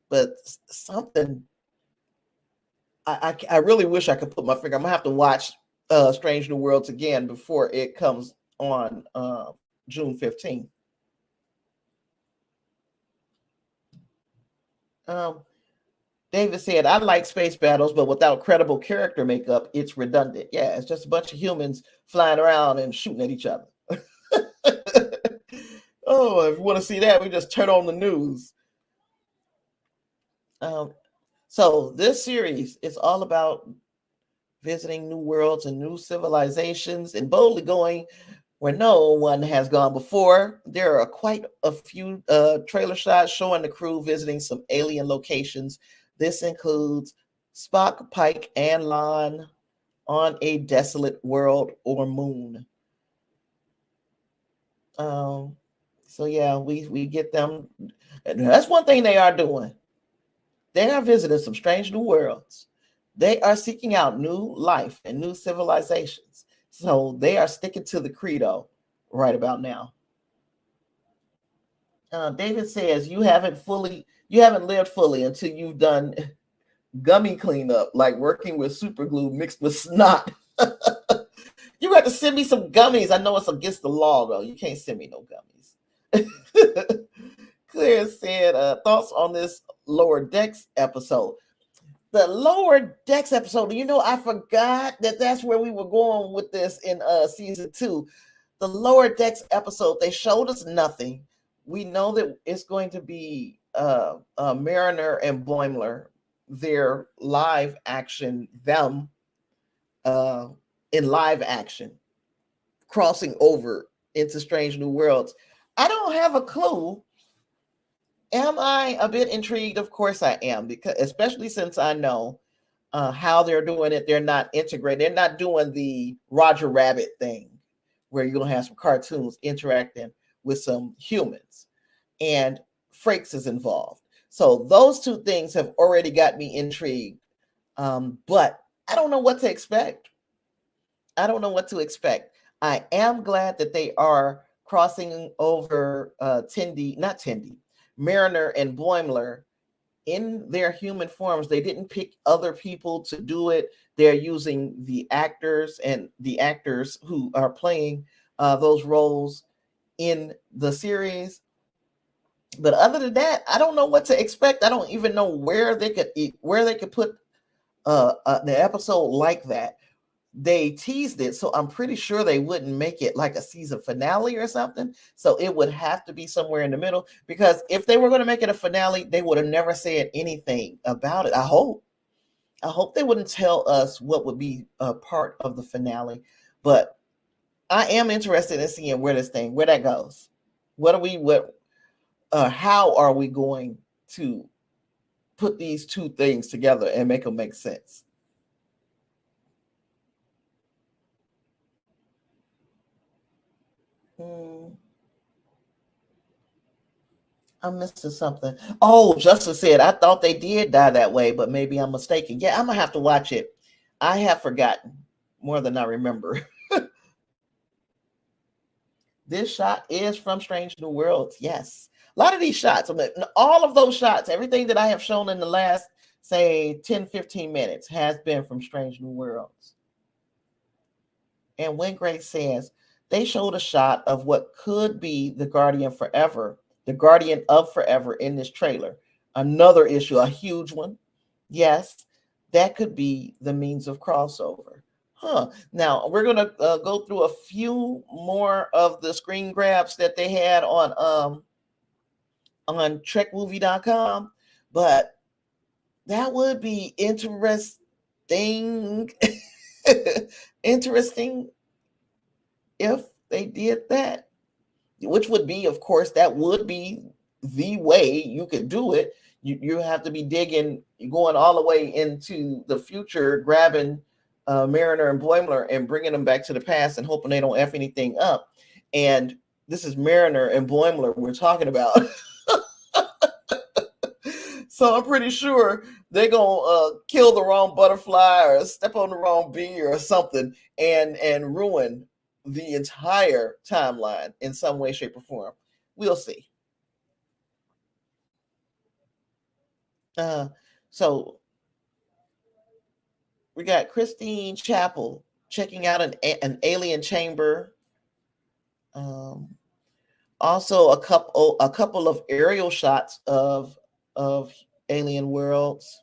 but something. I really wish I could put my finger. I'm gonna have to watch Strange New Worlds again before it comes on June 15th. David said, I like space battles, but without credible character makeup, it's redundant. Yeah, it's just a bunch of humans flying around and shooting at each other. Oh, if you want to see that, we just turn on the news. So this series is all about visiting new worlds and new civilizations and boldly going where no one has gone before. There are quite a few trailer shots showing the crew visiting some alien locations. This includes Spock, Pike, and Lon on a desolate world or moon. So yeah, we get them. And that's one thing they are doing. They are visiting some strange new worlds. They are seeking out new life and new civilizations. So they are sticking to the credo right about now. David says, you haven't lived fully until you've done gummy cleanup, like working with super glue mixed with snot. You got to send me some gummies. I know it's against the law, though. You can't send me no gummies. Claire said, thoughts on this Lower Decks episode. The lower decks episode. You know, I forgot that that's where we were going with this in season 2. The lower decks episode, they showed us nothing. We know that it's going to be Mariner and Boimler, their live action, them in live action, crossing over into Strange New Worlds. I don't have a clue. Am I a bit intrigued? Of course I am, because especially since I know how they're doing it. They're not integrated. They're not doing the Roger Rabbit thing where you're going to have some cartoons interacting with some humans, and Frakes is involved. So those two things have already got me intrigued. But I don't know what to expect. I don't know what to expect. I am glad that they are crossing over Mariner and Boimler in their human forms. They didn't pick other people to do it. They're using the actors who are playing those roles in the series. But other than that, I don't know what to expect. I don't even know where they could put the episode like that. They teased it, so I'm pretty sure they wouldn't make it like a season finale or something. So it would have to be somewhere in the middle, because if they were going to make it a finale, they would have never said anything about it. I hope they wouldn't tell us what would be a part of the finale. But I am interested in seeing where that goes. How are we going to put these two things together and make them make sense? I'm missing something. Oh, Justice said, I thought they did die that way, but maybe I'm mistaken. Yeah, I'm going to have to watch it. I have forgotten more than I remember. This shot is from Strange New Worlds. Yes. A lot of these shots, all of those shots, everything that I have shown in the last, say, 10, 15 minutes has been from Strange New Worlds. And when Grace says, they showed a shot of what could be the Guardian of Forever in this trailer. Another issue, a huge one. Yes, that could be the means of crossover. Now we're going to go through a few more of the screen grabs that they had on trekmovie.com, but that would be interesting. Interesting if they did that, which would be, of course, that would be the way you could do it. You have to be going all the way into the future, grabbing Mariner and Boimler and bringing them back to the past and hoping they don't F anything up. And this is Mariner and Boimler we're talking about. So I'm pretty sure they're going to kill the wrong butterfly or step on the wrong bee or something and ruin the entire timeline in some way, shape, or form. We'll see. So we got Christine Chapel checking out an alien chamber. Also a couple of aerial shots of alien worlds.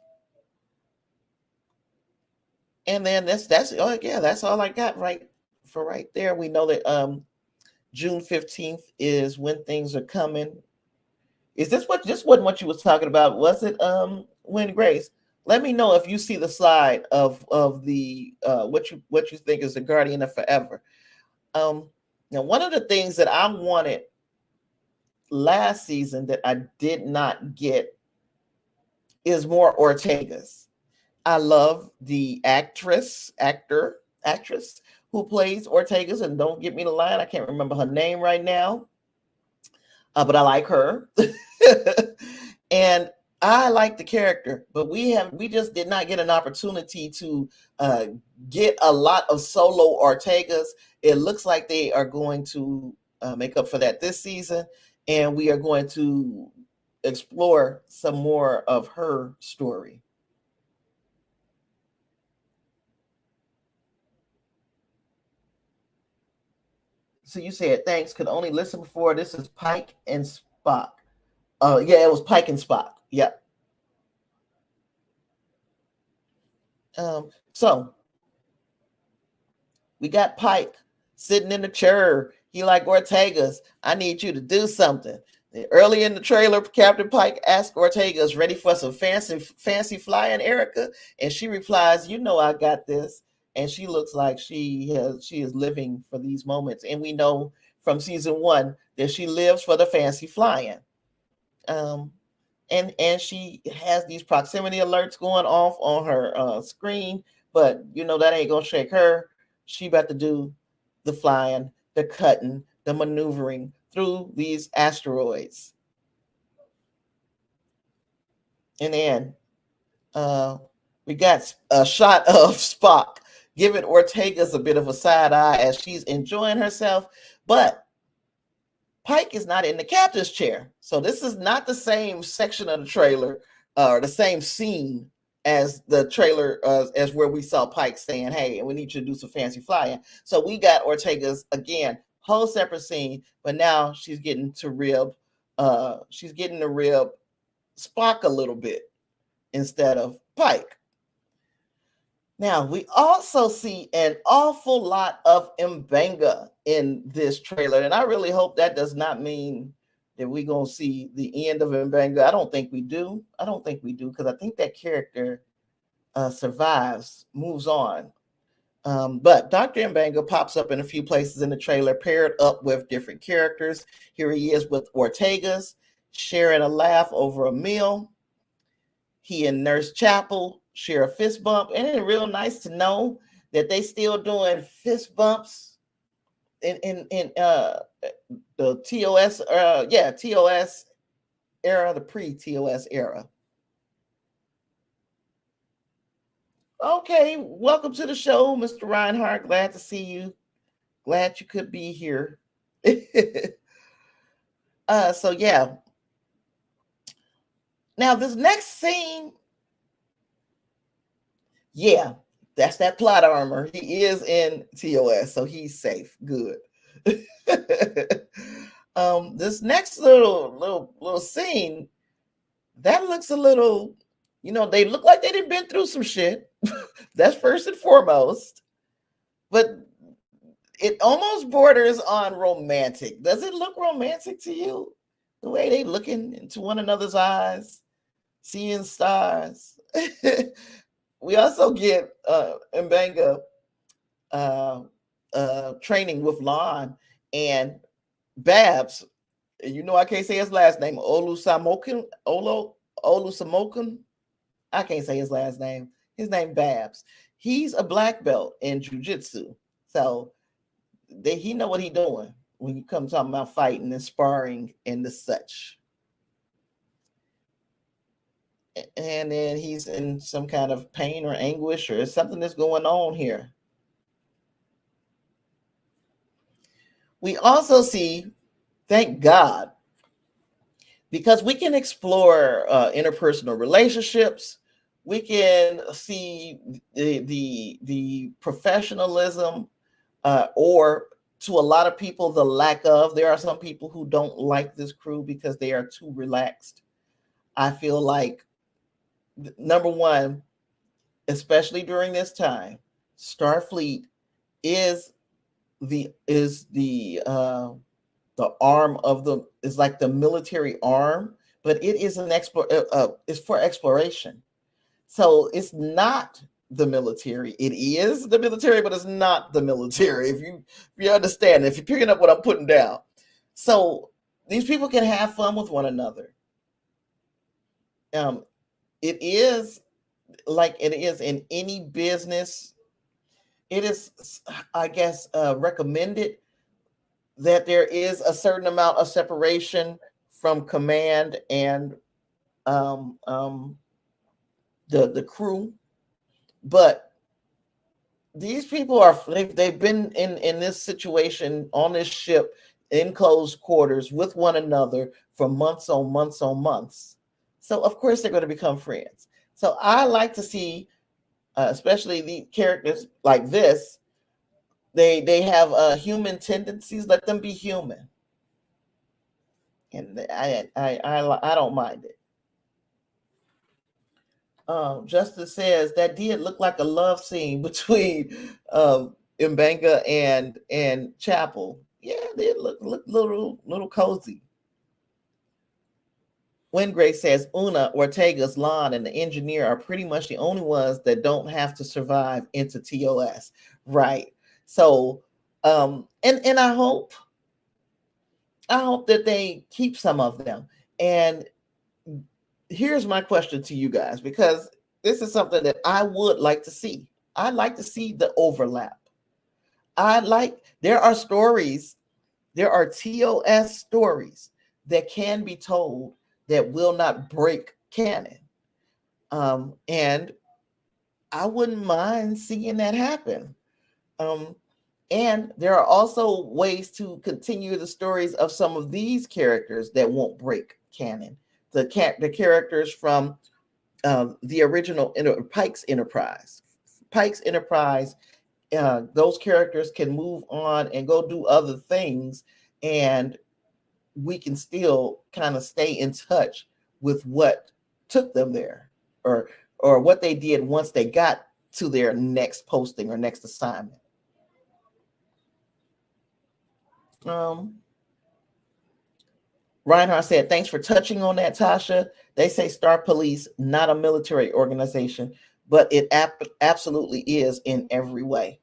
And then that's all I got right there. We know that June 15th is when things are coming. Is this wasn't what you was talking about? Was it When Grace? Let me know if you see the slide of the what you think is the Guardian of Forever. Now, one of the things that I wanted last season that I did not get is more Ortegas. I love the actress who plays Ortegas, and don't get me the line, I can't remember her name right now, but I like her. And I like the character, but we just did not get an opportunity to get a lot of solo Ortegas. It looks like they are going to make up for that this season, and we are going to explore some more of her story. So you said thanks, could only listen before. This is Pike and Spock. Yeah, it was Pike and Spock. Yep. So we got Pike sitting in the chair. He like, Ortega's, I need you to do something. Early in the trailer, Captain Pike asks Ortega's ready for some fancy flying, Erica, and she replies, "You know I got this." And she looks like she is living for these moments, and we know from season 1 that she lives for the fancy flying. And she has these proximity alerts going off on her screen, but that ain't gonna shake her. She about to do the flying, the cutting, the maneuvering through these asteroids. And then we got a shot of Spock giving Ortega's a bit of a side eye as she's enjoying herself, but Pike is not in the captain's chair. So this is not the same section of the trailer or the same scene as the trailer as where we saw Pike saying, "Hey, we need you to do some fancy flying." So we got Ortega's again, whole separate scene, but now she's getting to rib Spock a little bit instead of Pike. Now, we also see an awful lot of M'Benga in this trailer, and I really hope that does not mean that we're going to see the end of M'Benga. I don't think we do, because I think that character survives, moves on. But Dr. M'Benga pops up in a few places in the trailer, paired up with different characters. Here he is with Ortega's, sharing a laugh over a meal. He and Nurse Chapel share a fist bump, and it's real nice to know that they still doing fist bumps in the TOS TOS era, the pre-TOS era. Okay, welcome to the show, Mr. Reinhardt. Glad to see you. Glad you could be here. So yeah. Now this next scene, yeah, that's that plot armor. He is in TOS, so he's safe. Good. This next little scene, that looks a little, they look like they didn't been through some shit. That's first and foremost. But it almost borders on romantic. Does it look romantic to you? The way they looking into one another's eyes, seeing stars. We also get M'Benga training with Lon and Babs. I can't say his last name. Olusamokun. I can't say his last name. His name Babs. He's a black belt in jiu-jitsu. So he know what he doing when you come talking about fighting and sparring and the such. And then he's in some kind of pain or anguish or something that's going on here. We also see, thank God, because we can explore interpersonal relationships. We can see the professionalism or to a lot of people, the lack of. There are some people who don't like this crew because they are too relaxed. I feel like, number one, especially during this time, Starfleet is the arm of is like the military arm, but it is it's for exploration. So it's not the military. It is the military, but it's not the military. If you understand, if you're picking up what I'm putting down. So these people can have fun with one another. It is like it is in any business. It is, I guess, recommended that there is a certain amount of separation from command and the crew, but these people they've been in this situation on this ship in close quarters with one another for months on months on months. So of course they're going to become friends. So I like to see, especially the characters like this, they have human tendencies. Let them be human, and I don't mind it. Justice says that did look like a love scene between Mbanga and Chapel. Yeah, they look little cozy. Wingray says Una, Ortega's, Lon, and the engineer are pretty much the only ones that don't have to survive into TOS, right? So, and I hope that they keep some of them. And here's my question to you guys, because this is something that I would like to see. I'd like to see the overlap. There are stories, there are TOS stories that can be told that will not break canon. And I wouldn't mind seeing that happen. And there are also ways to continue the stories of some of these characters that won't break canon. The characters from the original Pike's Enterprise. Pike's Enterprise, those characters can move on and go do other things, and we can still kind of stay in touch with what took them there, or what they did once they got to their next posting or next assignment. Reinhardt said, thanks for touching on that, Tasha. They say Star Police, not a military organization, but it absolutely is in every way.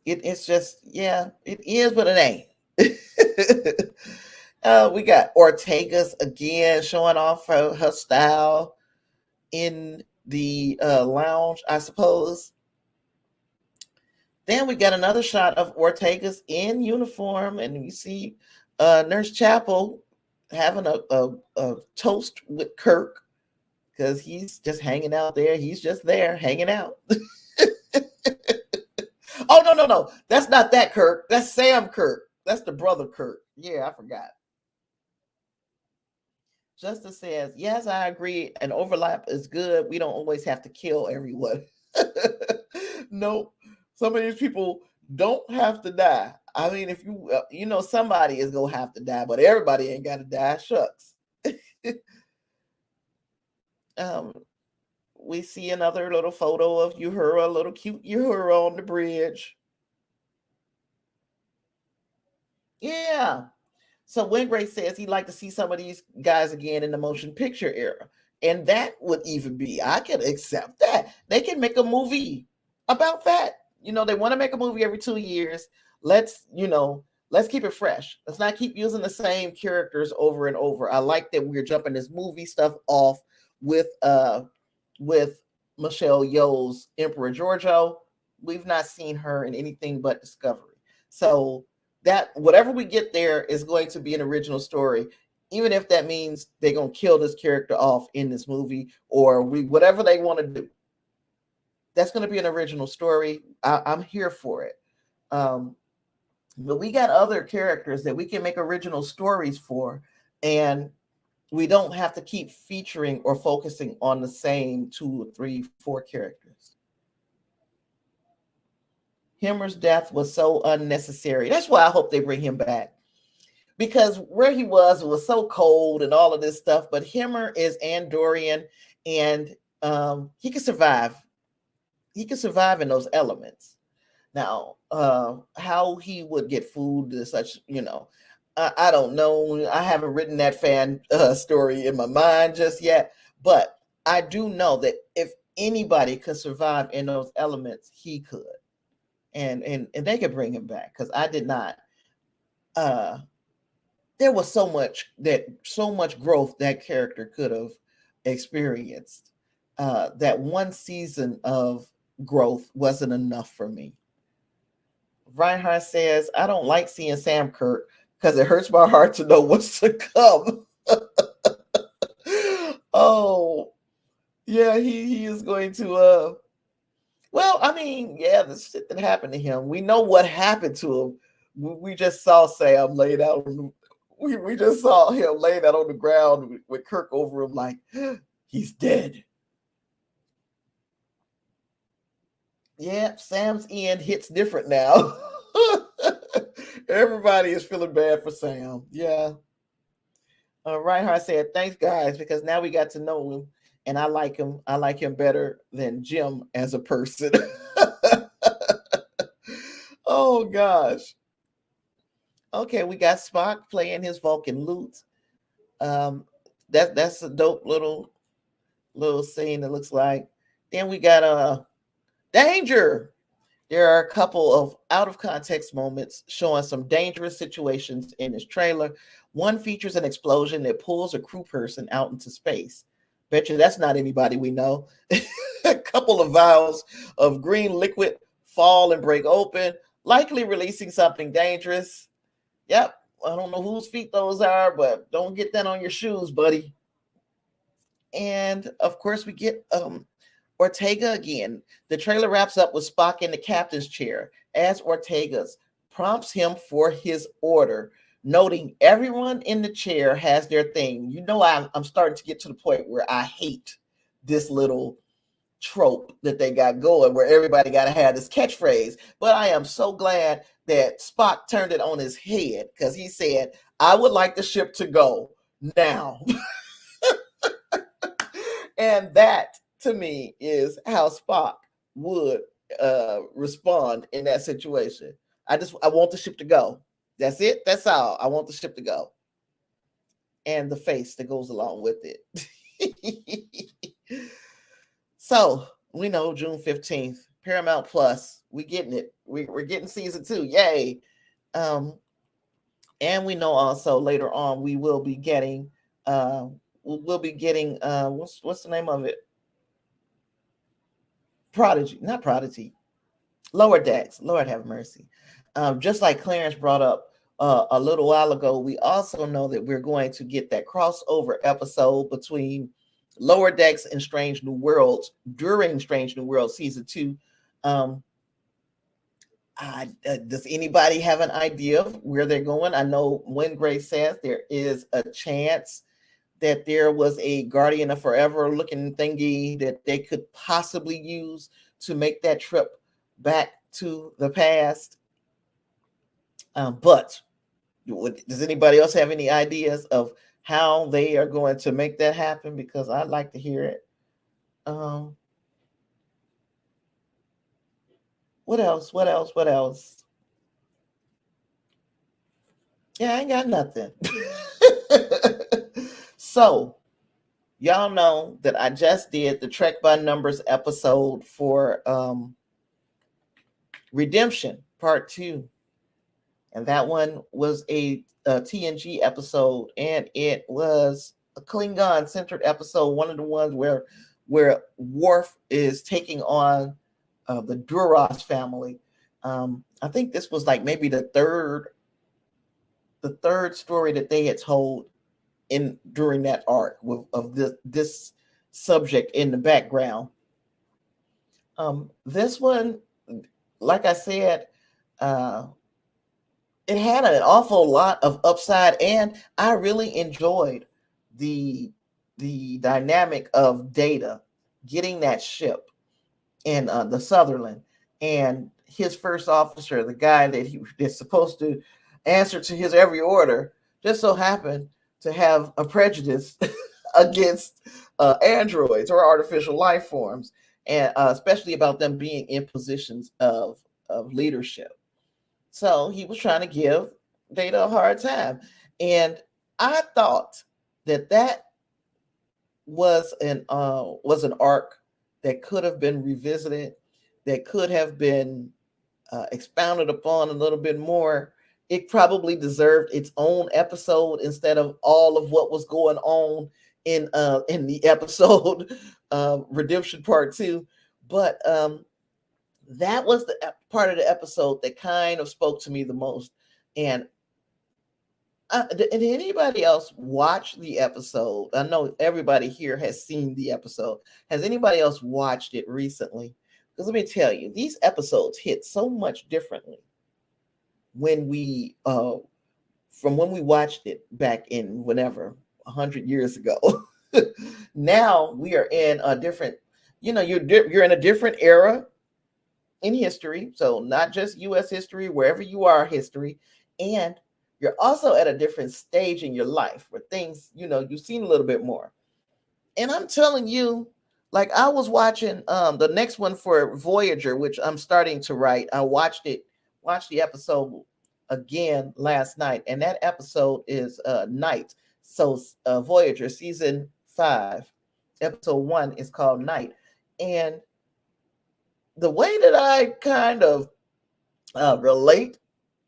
It's just, yeah, it is, but it ain't. We got Ortega's again showing off her style in the lounge, I suppose. Then we got another shot of Ortega's in uniform, and you see Nurse Chapel having a toast with Kirk, because he's just hanging out there. He's just there hanging out. Oh, no. That's not that Kirk. That's Sam Kirk. That's the brother Kirk. Yeah, I forgot. Justice says, yes, I agree. An overlap is good. We don't always have to kill everyone. Nope. Some of these people don't have to die. I mean, if you somebody is going to have to die, but everybody ain't got to die. Shucks. We see another little photo of Uhura, a little cute Uhura on the bridge. Yeah. So Wingray says he'd like to see some of these guys again in the motion picture era. And that would even be, I can accept that. They can make a movie about that. They want to make a movie every 2 years. Let's keep it fresh. Let's not keep using the same characters over and over. I like that we're jumping this movie stuff off with Michelle Yeoh's Emperor Giorgio. We've not seen her in anything but Discovery. So that whatever we get there is going to be an original story, even if that means they're going to kill this character off in this movie, or whatever they want to do. That's going to be an original story. I'm here for it. But we got other characters that we can make original stories for, and we don't have to keep featuring or focusing on the same 2 or 3, 4 characters. Himmer's death was so unnecessary. That's why I hope they bring him back, because where he was, it was so cold and all of this stuff. But Himmer is Andorian, and he can survive. He can survive in those elements. Now, how he would get food and such, I don't know. I haven't written that fan story in my mind just yet, but I do know that if anybody could survive in those elements, he could, and they could bring him back, because I did not. There was so much growth that character could have experienced. That one season of growth wasn't enough for me. Reinhardt says, I don't like seeing Sam Kirk because it hurts my heart to know what's to come. Oh, yeah, he is going to, well, I mean, yeah, the shit that happened to him. We know what happened to him. We just saw Sam laid out. We just saw him laid out on the ground with Kirk over him like, he's dead. Yeah, Sam's end hits different now. Everybody is feeling bad for Sam. Yeah. Reinhardt said, "Thanks, guys, because now we got to know him, and I like him. I like him better than Jim as a person." Oh gosh. Okay, we got Spock playing his Vulcan lute. Um, that's a dope little scene. It looks like. Then we got danger. There are a couple of out of context moments showing some dangerous situations in this trailer. One features an explosion that pulls a crew person out into space. Bet you that's not anybody we know. A couple of vials of green liquid fall and break open, likely releasing something dangerous. Yep, I don't know whose feet those are, but don't get that on your shoes, buddy. And of course, we get Ortega again. The trailer wraps up with Spock in the captain's chair as Ortega's prompts him for his order, noting everyone in the chair has their thing. You know, I'm starting to get to the point where I hate this little trope that they got going where everybody got to have this catchphrase. But I am so glad that Spock turned it on his head because he said, "I would like the ship to go now." And that to me is how Spock would respond in that situation. I want the ship to go. That's it. That's all. I want the ship to go. And the face that goes along with it. So we know June 15th, Paramount Plus. We getting it. We're getting season 2. Yay. And we know also later on we will be getting we'll be getting what's the name of it? Prodigy, not Prodigy. Lower Decks. Lord have mercy. Just like Clarence brought up a little while ago, we also know that we're going to get that crossover episode between Lower Decks and Strange New Worlds during Strange New Worlds season 2. Does anybody have an idea of where they're going? I know Wingrave says there is a chance that there was a Guardian of Forever looking thingy that they could possibly use to make that trip back to the past. But does anybody else have any ideas of how they are going to make that happen? Because I'd like to hear it. What else? What else? What else? Yeah, I ain't got nothing. So, y'all know that I just did the Trek by Numbers episode for Redemption Part 2. And that one was a TNG episode, and it was a Klingon-centered episode, one of the ones where Worf is taking on the Duras family. I think this was like maybe the third story that they had told during that arc of this subject in the background. This one, like I said, it had an awful lot of upside, and I really enjoyed the dynamic of Data getting that ship in the Sutherland, and his first officer, the guy that he is supposed to answer to his every order, just so happened to have a prejudice against androids or artificial life forms, and especially about them being in positions of leadership. So he was trying to give Data a hard time, and I thought that was an arc that could have been revisited, that could have been expounded upon a little bit more. It probably deserved its own episode instead of all of what was going on in the episode Redemption Part 2. But that was the part of the episode that kind of spoke to me the most. And did anybody else watch the episode? I know everybody here has seen the episode. Has anybody else watched it recently? Because let me tell you, these episodes hit so much differently when we from when we watched it back in whenever 100 years ago. Now we are in a different, you're in a different era in history. So not just U.S. history, wherever you are history, and you're also at a different stage in your life where things, you've seen a little bit more. And I'm telling you, like I was watching the next one for Voyager, which I'm starting to write. I watched the episode again last night, and that episode is Night. So Voyager season 5, episode 1 is called Night. And the way that I kind of relate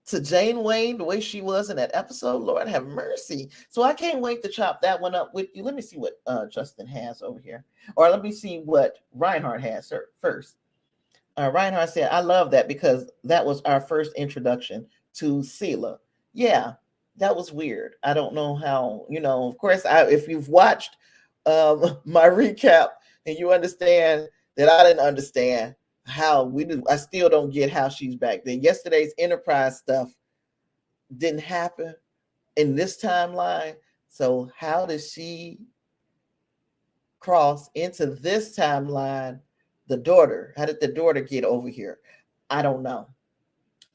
to Jane Wayne, the way she was in that episode, Lord have mercy. So I can't wait to chop that one up with you. Let me see what Justin has over here. Or let me see what Reinhardt has first. Reinhardt said, I love that because that was our first introduction to Sela. Yeah, that was weird. I don't know how, of course, if you've watched my recap and you understand that I didn't understand how we do, I still don't get how she's back then. Yesterday's Enterprise stuff didn't happen in this timeline. So how does she cross into this timeline? The daughter, how did the daughter get over here? I don't know.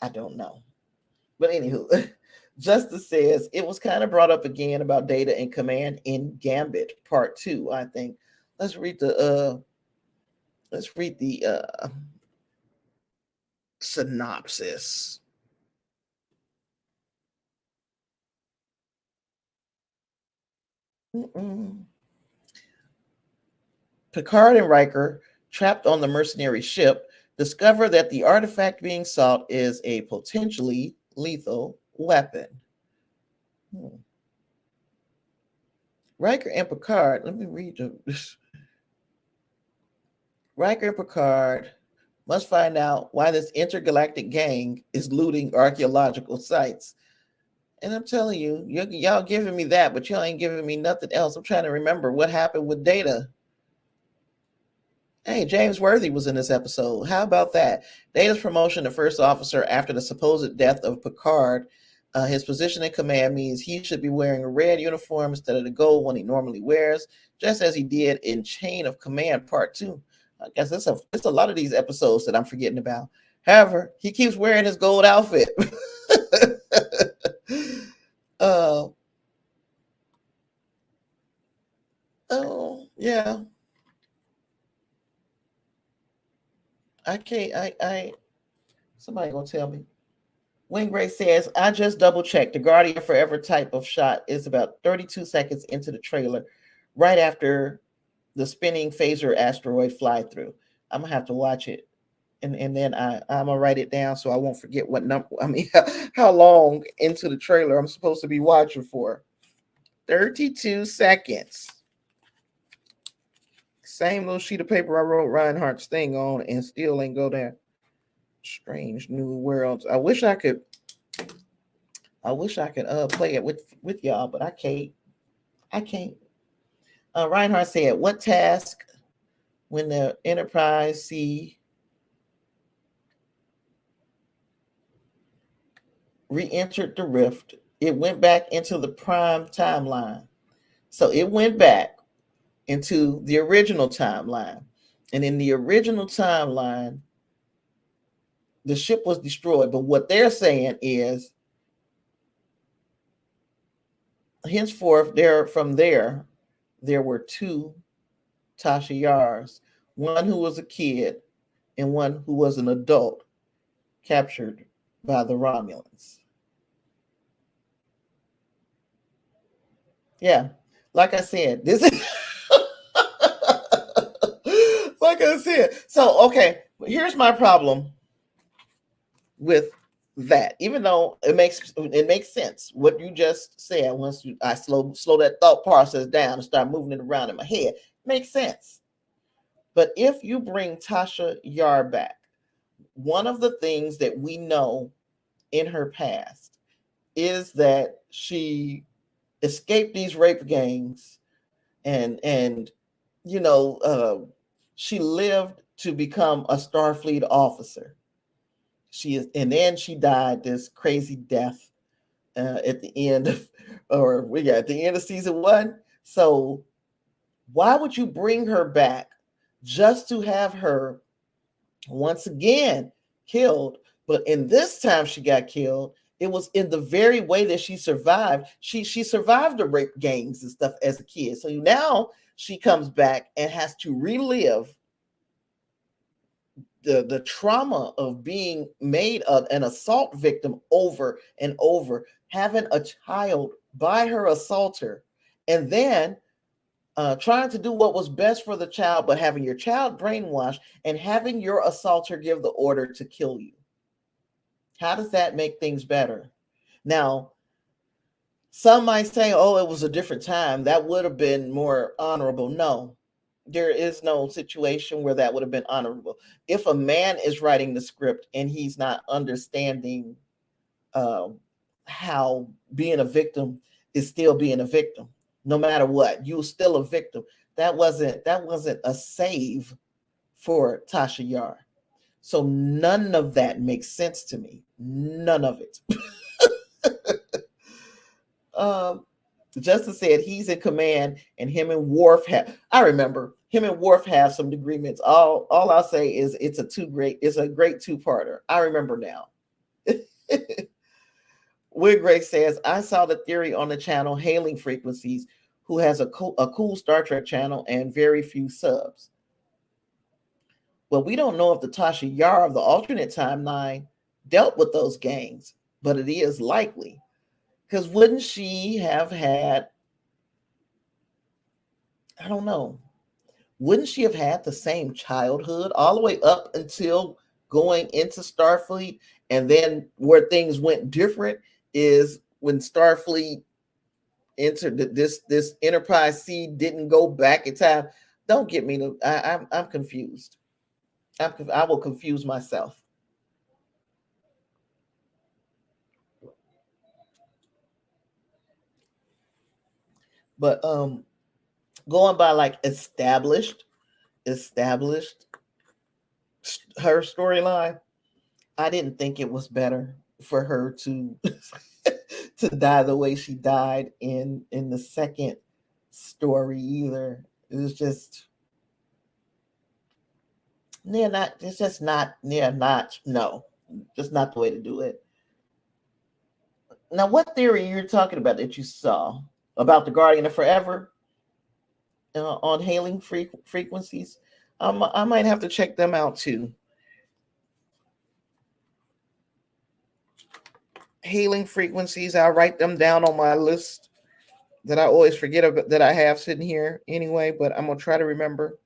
But anywho, Justice says it was kind of brought up again about Data and Command in Gambit Part 2, I think. Let's read the synopsis. Picard and Riker, trapped on the mercenary ship, discover that the artifact being sought is a potentially lethal weapon. Riker and Picard, let me read this. Riker and Picard must find out why this intergalactic gang is looting archaeological sites. And I'm telling you, y'all giving me that, but y'all ain't giving me nothing else. I'm trying to remember what happened with Data. Hey, James Worthy was in this episode. How about that? Data's promotion to first officer after the supposed death of Picard. His position in command means he should be wearing a red uniform instead of the gold one he normally wears, just as he did in Chain of Command Part 2. I guess it's a lot of these episodes that I'm forgetting about. However, he keeps wearing his gold outfit. Oh, yeah. I can't. Somebody gonna tell me. Wingray says, I just double checked. The Guardian Forever type of shot is about 32 seconds into the trailer, right after the spinning phaser asteroid fly through. I'm gonna have to watch it. And then I'm gonna write it down so I won't forget what number, how long into the trailer I'm supposed to be watching for. 32 seconds. Same little sheet of paper I wrote Reinhardt's thing on and still ain't go there. Strange New Worlds. I wish I could play it with y'all, but I can't. Reinhardt said, what task when the Enterprise C re-entered the rift, it went back into the prime timeline. So it went back into the original timeline. And in the original timeline, the ship was destroyed. But what they're saying is, henceforth, there were two Tasha Yars, one who was a kid and one who was an adult, captured by the Romulans. Yeah, like I said, this is like I said. So, okay, here's my problem with that. Even though it makes sense what you just said. Once I slow that thought process down and start moving it around in my head, it makes sense. But if you bring Tasha Yar back, one of the things that we know in her past is that she escaped these rape gangs and she lived to become a Starfleet officer. And then she died this crazy death at the end of season 1. So why would you bring her back just to have her once again killed? But in this time she got killed It was in the very way that she survived. She survived the rape gangs and stuff as a kid. So now she comes back and has to relive the trauma of being made an assault victim over and over, having a child by her assaulter, and then trying to do what was best for the child, but having your child brainwashed and having your assaulter give the order to kill you. How does that make things better? Now, some might say, oh, it was a different time. That would have been more honorable. No, there is no situation where that would have been honorable. If a man is writing the script and he's not understanding how being a victim is still being a victim, no matter what, you're still a victim. That wasn't a save for Tasha Yar. So none of that makes sense to me. None of it. Justice said he's in command, and him and Worf have. I remember him and Worf have some agreements. All I'll say is it's a great two-parter. I remember now. Weird Gray says, I saw the theory on the channel Hailing Frequencies, who has a cool Star Trek channel and very few subs. Well, we don't know if the Tasha Yar of the alternate timeline dealt with those gangs, but it is likely. Because wouldn't she have had, I don't know, wouldn't she have had the same childhood all the way up until going into Starfleet? And then where things went different is when Starfleet entered this Enterprise C didn't go back in time. Don't get me to, I'm confused. I will confuse myself. But going by like established her storyline, I didn't think it was better for her to to die the way she died in the second story either. It was just just not the way to do it. Now, what theory you're talking about that you saw about the Guardian of Forever on Hailing Frequencies? I might have to check them out too. Hailing Frequencies, I'll write them down on my list that I always forget about, that I have sitting here anyway, but I'm going to try to remember.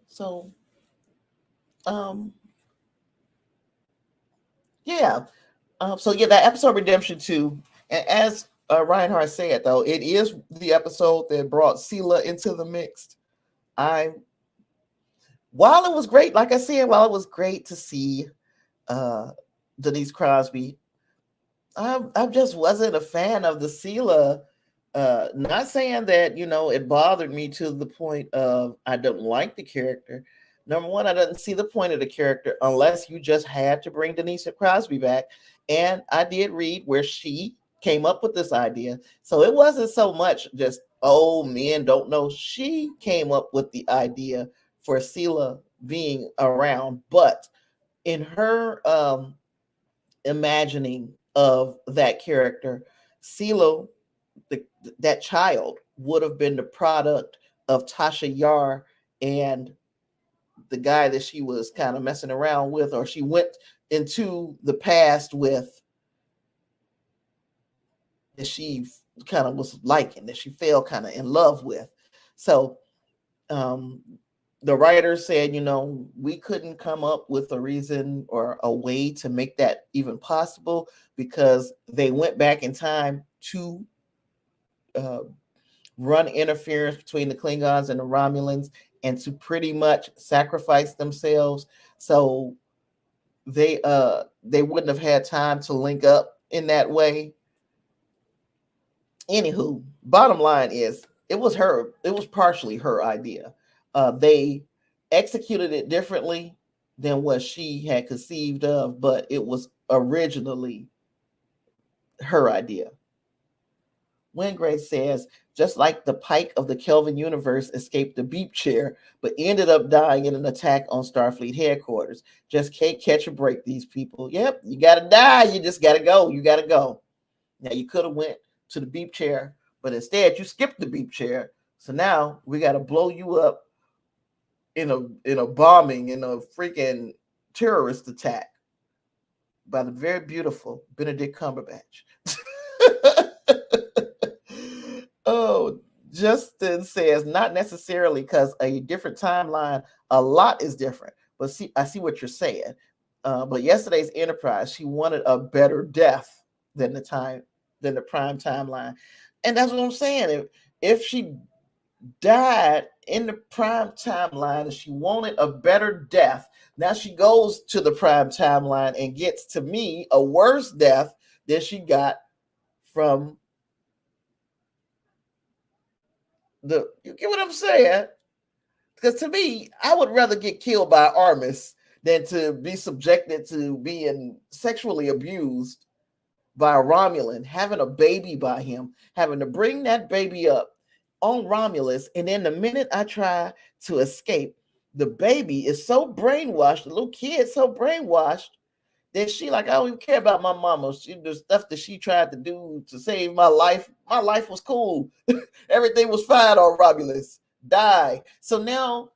So, yeah. That episode Redemption 2, and as Reinhardt said, though, it is the episode that brought Sela into the mix. While it was great, like I said, while it was great to see Denise Crosby, I just wasn't a fan of the Sela. Not saying that, it bothered me to the point of I don't like the character. Number one, I didn't see the point of the character unless you just had to bring Denise Crosby back. And I did read where she came up with this idea. So it wasn't so much just, oh, men don't know. She came up with the idea for Sela being around. But in her imagining of that character, Sela, that child, would have been the product of Tasha Yar and the guy that she was kind of messing around with, or she went into the past with, that she kind of was liking, that she fell kind of in love with. So the writer said, we couldn't come up with a reason or a way to make that even possible because they went back in time to run interference between the Klingons and the Romulans and to pretty much sacrifice themselves. So they wouldn't have had time to link up in that way. Anywho, bottom line is it was partially her idea. They executed it differently than what she had conceived of, but it was originally her idea. Wingray says, just like the Pike of the Kelvin universe escaped the beep chair, but ended up dying in an attack on Starfleet headquarters. Just can't catch a break, these people. Yep, you got to die. You just got to go. You got to go. Now, you could have went to the beep chair, but instead you skipped the beep chair. So now we got to blow you up in a bombing, in a freaking terrorist attack by the very beautiful Benedict Cumberbatch. Oh, Justin says, not necessarily, because a different timeline, a lot is different. But see, I see what you're saying. But yesterday's Enterprise, she wanted a better death than the prime timeline. And that's what I'm saying. If she died in the prime timeline and she wanted a better death, now she goes to the prime timeline and gets, to me, a worse death than she got from you get what I'm saying? Because to me, I would rather get killed by Armis than to be subjected to being sexually abused by a Romulan, having a baby by him, having to bring that baby up on Romulus, and then the minute I try to escape, the baby is so brainwashed, the little kid so brainwashed that she like, I don't even care about my mama. The stuff that she tried to do to save my life was cool. Everything was fine on Romulus. Die. So now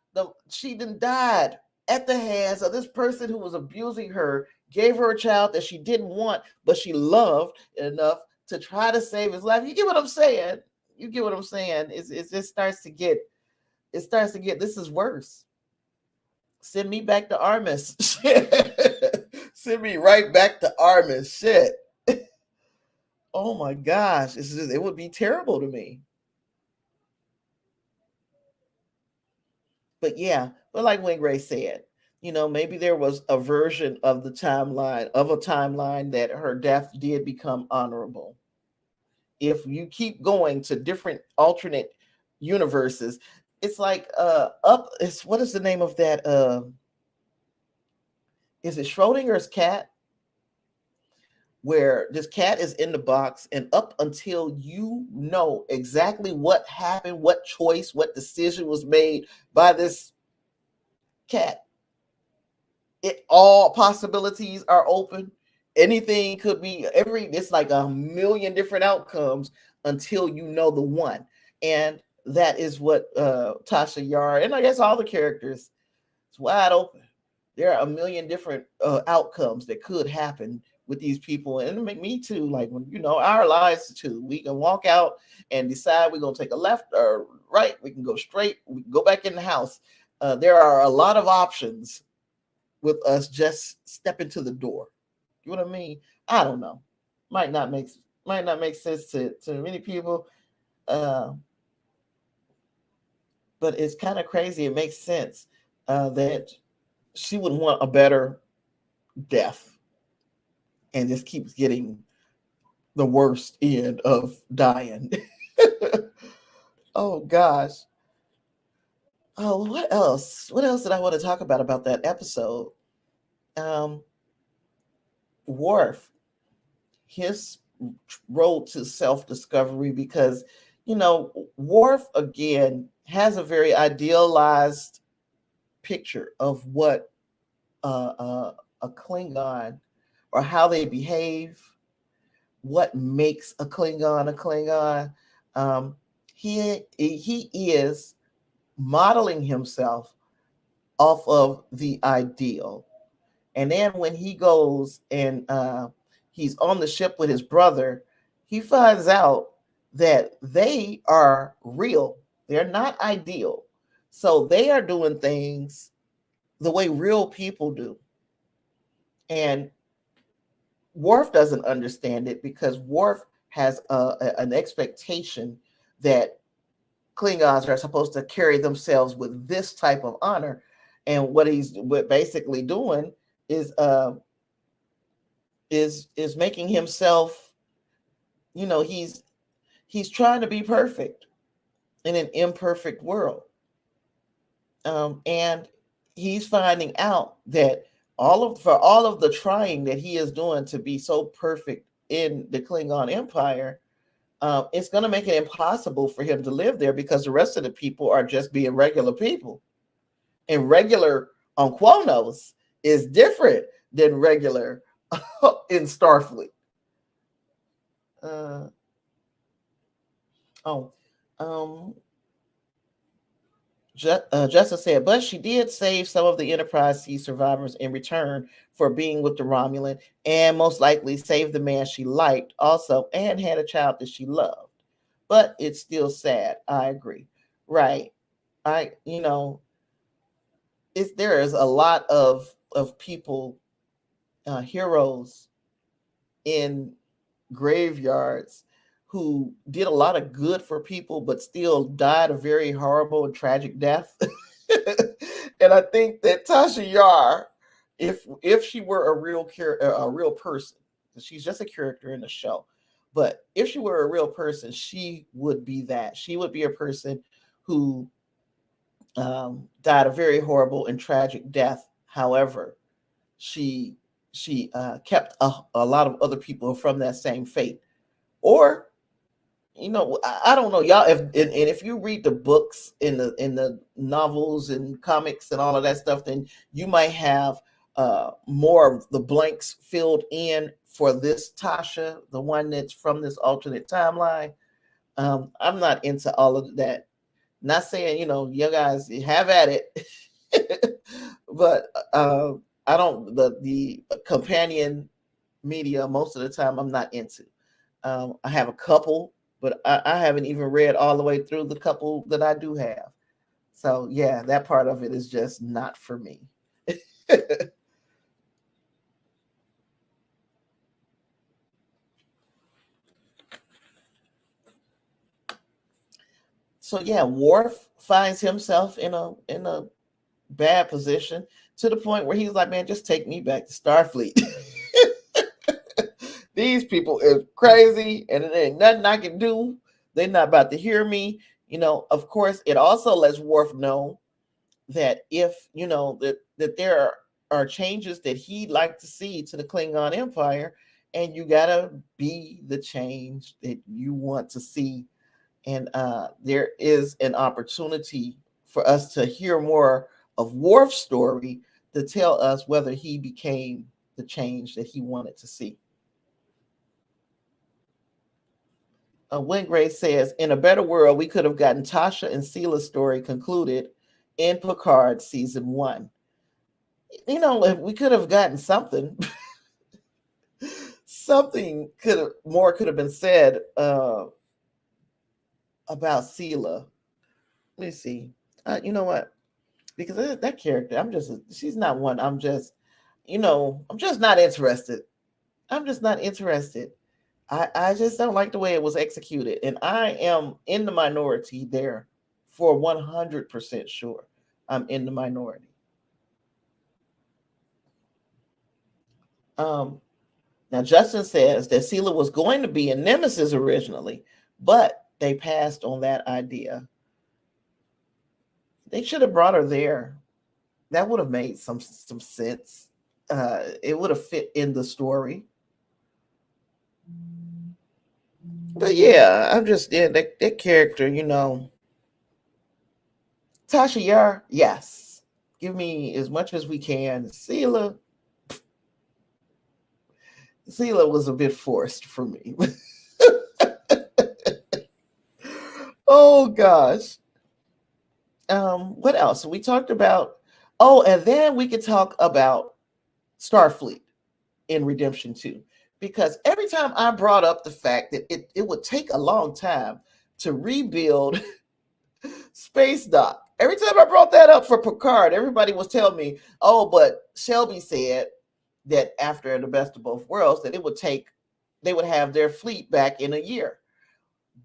she then died at the hands of this person who was abusing her, gave her a child that she didn't want, but she loved enough to try to save his life. You get what I'm saying? It just starts to get, this is worse. Send me back to Armis. Send me right back to Armis. Shit. Oh my gosh. It would be terrible to me. But yeah, but like Wingray said, maybe there was a version of a timeline that her death did become honorable. If you keep going to different alternate universes, it's like what is the name of that? Is it Schrodinger's cat? Where this cat is in the box, and up until you know exactly what happened, what choice, what decision was made by this cat, all possibilities are open. Anything could be, it's like a million different outcomes until you know the one. And that is what Tasha Yar, and I guess all the characters, it's wide open. There are a million different outcomes that could happen with these people, and me too. Like, when our lives too, we can walk out and decide we're gonna take a left or right. We can go straight. We can go back in the house. There are a lot of options with us just stepping to the door. You know what I mean? I don't know. Might not make sense to many people, but it's kind of crazy. It makes sense that she would want a better death, and just keeps getting the worst end of dying. Oh gosh. Oh, what else? What else did I want to talk about that episode? Worf, his road to self-discovery, because Worf again has a very idealized picture of what a Klingon, or how they behave, what makes a Klingon a Klingon. He is modeling himself off of the ideal. And then when he goes and he's on the ship with his brother, he finds out that they are real. They're not ideal. So they are doing things the way real people do. And Worf doesn't understand it, because Worf has an expectation that Klingons are supposed to carry themselves with this type of honor. And what he's basically doing is making himself, he's trying to be perfect in an imperfect world. And he's finding out that for all of the trying that he is doing to be so perfect in the Klingon Empire, it's going to make it impossible for him to live there because the rest of the people are just being regular people. And regular on Quonos is different than regular in Starfleet. Justin said, but she did save some of the Enterprise C survivors in return for being with the Romulan, and most likely saved the man she liked also, and had a child that she loved. But it's still sad. I agree. Right. There is a lot of people, heroes in graveyards who did a lot of good for people, but still died a very horrible and tragic death. And I think that Tasha Yar, if she were a real person, because she's just a character in the show, but if she were a real person, she would be that. She would be a person who died a very horrible and tragic death. However, she kept a lot of other people from that same fate. Or, I don't know, y'all. If you read the books in the novels and comics and all of that stuff, then you might have more of the blanks filled in for this Tasha, the one that's from this alternate timeline. I'm not into all of that. Not saying, you guys have at it, but I don't, the companion media most of the time I'm not into. I have a couple, but I haven't even read all the way through the couple that I do have. So yeah, that part of it is just not for me. So yeah, Worf finds himself in a bad position to the point where he's like, man, just take me back to Starfleet. These people is crazy and there ain't nothing I can do. They're not about to hear me. Of course, it also lets Worf know that if, that there are changes that he'd like to see to the Klingon Empire, and you got to be the change that you want to see. And there is an opportunity for us to hear more of Worf's story to tell us whether he became the change that he wanted to see. Wingray says, in a better world, we could have gotten Tasha and Sela's story concluded in Picard season 1. If we could have gotten something, something could have been said about Sela. Let me see. You know what? Because that character, she's not one. I'm just not interested. I'm just not interested. I just don't like the way it was executed. And I am in the minority there for 100% sure. I'm in the minority. Now, Justin says that Sela was going to be a nemesis originally, but they passed on that idea. They should have brought her there. That would have made some sense. It would have fit in the story. But yeah, I'm just that character, Tasha Yar, yes. Give me as much as we can. Sela was a bit forced for me. Oh gosh. What else? We talked about, and then we could talk about Starfleet in Redemption 2. Because every time I brought up the fact that it would take a long time to rebuild Space Dock, every time I brought that up for Picard, everybody was telling me, oh, but Shelby said that after the Best of Both Worlds, that they would have their fleet back in a year.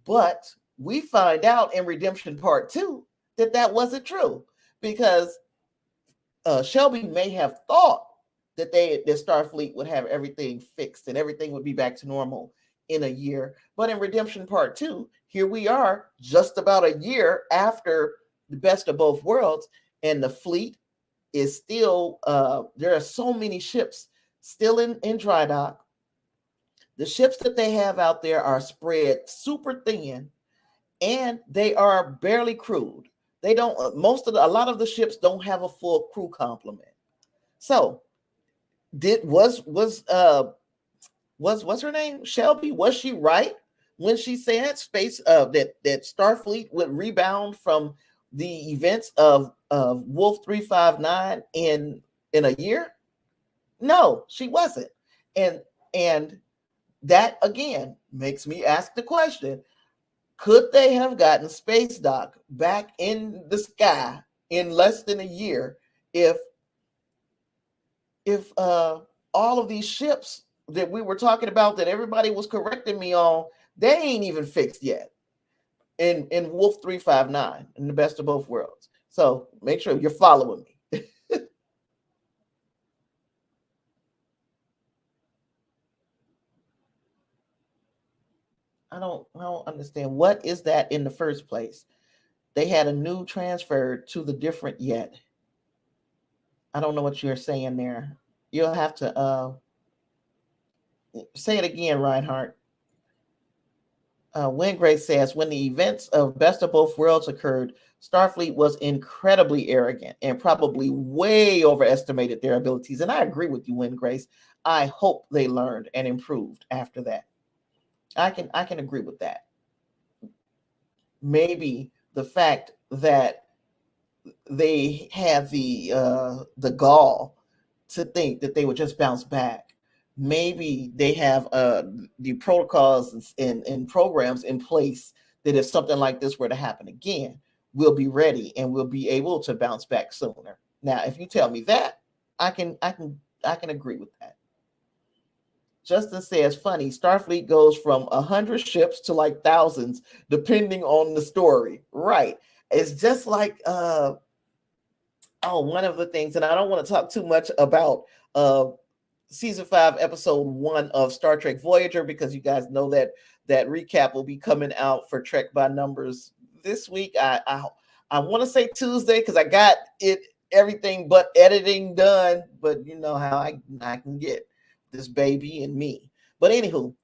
But we find out in Redemption Part 2 that wasn't true, because Shelby may have thought that Starfleet would have everything fixed and everything would be back to normal in a year. But in Redemption Part 2, here we are just about a year after the Best of Both Worlds, and the fleet is still, there are so many ships still in dry dock. The ships that they have out there are spread super thin, and they are barely crewed. They don't. A lot of the ships don't have a full crew complement. So, did was what's her name? Shelby? Was she right when she said space that Starfleet would rebound from the events of Wolf 359 in a year? No, she wasn't. And that again makes me ask the question: could they have gotten Space Dock back in the sky in less than a year if all of these ships that we were talking about that everybody was correcting me on, they ain't even fixed yet in Wolf 359 in the best of both worlds. So make sure you're following me. I don't understand. What is that in the first place? They had a new transfer to the different yet. I don't know what you're saying there. You'll have to say it again, Reinhardt. Wingray says, when the events of Best of Both Worlds occurred, Starfleet was incredibly arrogant and probably way overestimated their abilities. And I agree with you, Wingray. I hope they learned and improved after that. I can agree with that. Maybe the fact that they had the gall to think that they would just bounce back. Maybe they have the protocols and programs in place that if something like this were to happen again, we'll be ready and we'll be able to bounce back sooner. Now, if you tell me that, I can agree with that. Justin says, funny, Starfleet goes from 100 ships to like thousands, depending on the story. Right. It's just like, one of the things, and I don't want to talk too much about season 5, episode 1 of Star Trek Voyager, because you guys know that recap will be coming out for Trek by Numbers this week. I want to say Tuesday because I got everything but editing done, but you know how I can get this baby and me. But anywho,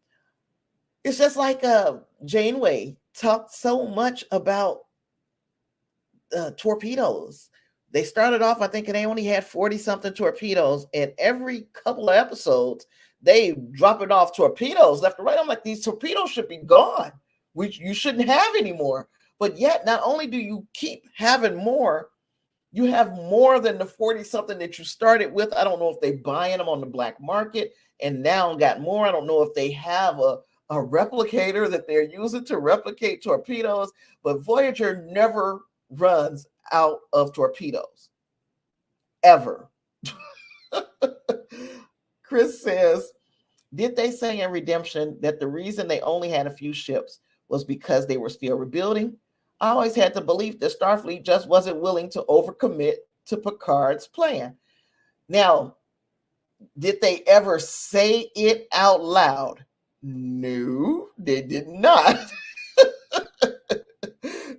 it's just like Janeway talked so much about torpedoes. They started off, I think they only had 40 something torpedoes, and every couple of episodes they drop it off torpedoes left and right. I'm like, these torpedoes should be gone. You shouldn't have any more. But yet, not only do you keep having more, you have more than the 40 something that you started with. I don't know if they buying them on the black market and now got more. I don't know if they have a replicator that they're using to replicate torpedoes, but Voyager never runs out of torpedoes ever. Chris says, did they say in Redemption that the reason they only had a few ships was because they were still rebuilding? I always had the belief that Starfleet just wasn't willing to overcommit to Picard's plan. Now, did they ever say it out loud? No, they did not.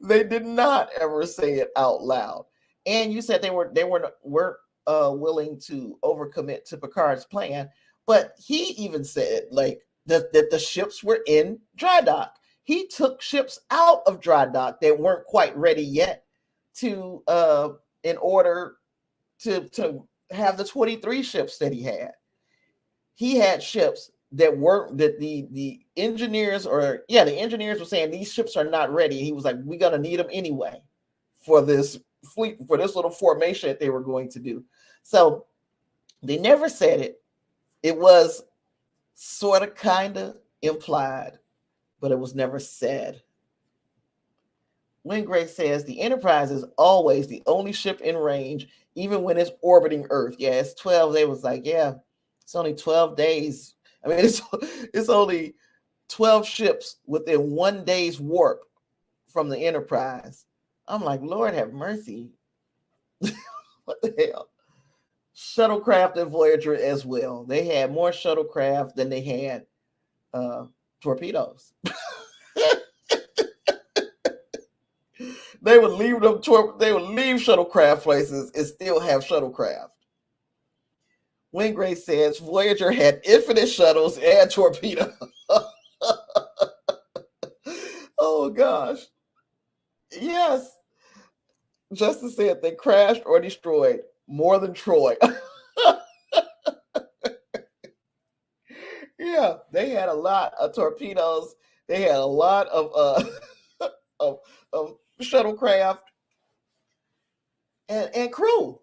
They did not ever say it out loud. And you said they weren't willing to overcommit to Picard's plan, but he even said like that the ships were in dry dock. He took ships out of dry dock that weren't quite ready yet to in order to have the 23 ships that he had. He had ships that weren't, that the engineers the engineers were saying these ships are not ready. He was like, we're gonna need them anyway for this fleet, for this little formation that they were going to do. So they never said it. It was sort of kind of implied, but it was never said. Wingray says the Enterprise is always the only ship in range, even when it's orbiting Earth. Yeah, it's 12. They was like, yeah, it's only 12 days. I mean, it's only 12 ships within 1 day's warp from the Enterprise. I'm like, Lord have mercy. What the hell? Shuttlecraft and Voyager as well. They had more shuttlecraft than they had torpedoes. They would leave shuttlecraft places and still have shuttlecraft. Wingray says Voyager had infinite shuttles and torpedoes. Oh gosh. Yes. Justice said they crashed or destroyed more than Troy. Yeah, they had a lot of torpedoes. They had a lot of of shuttlecraft and crew.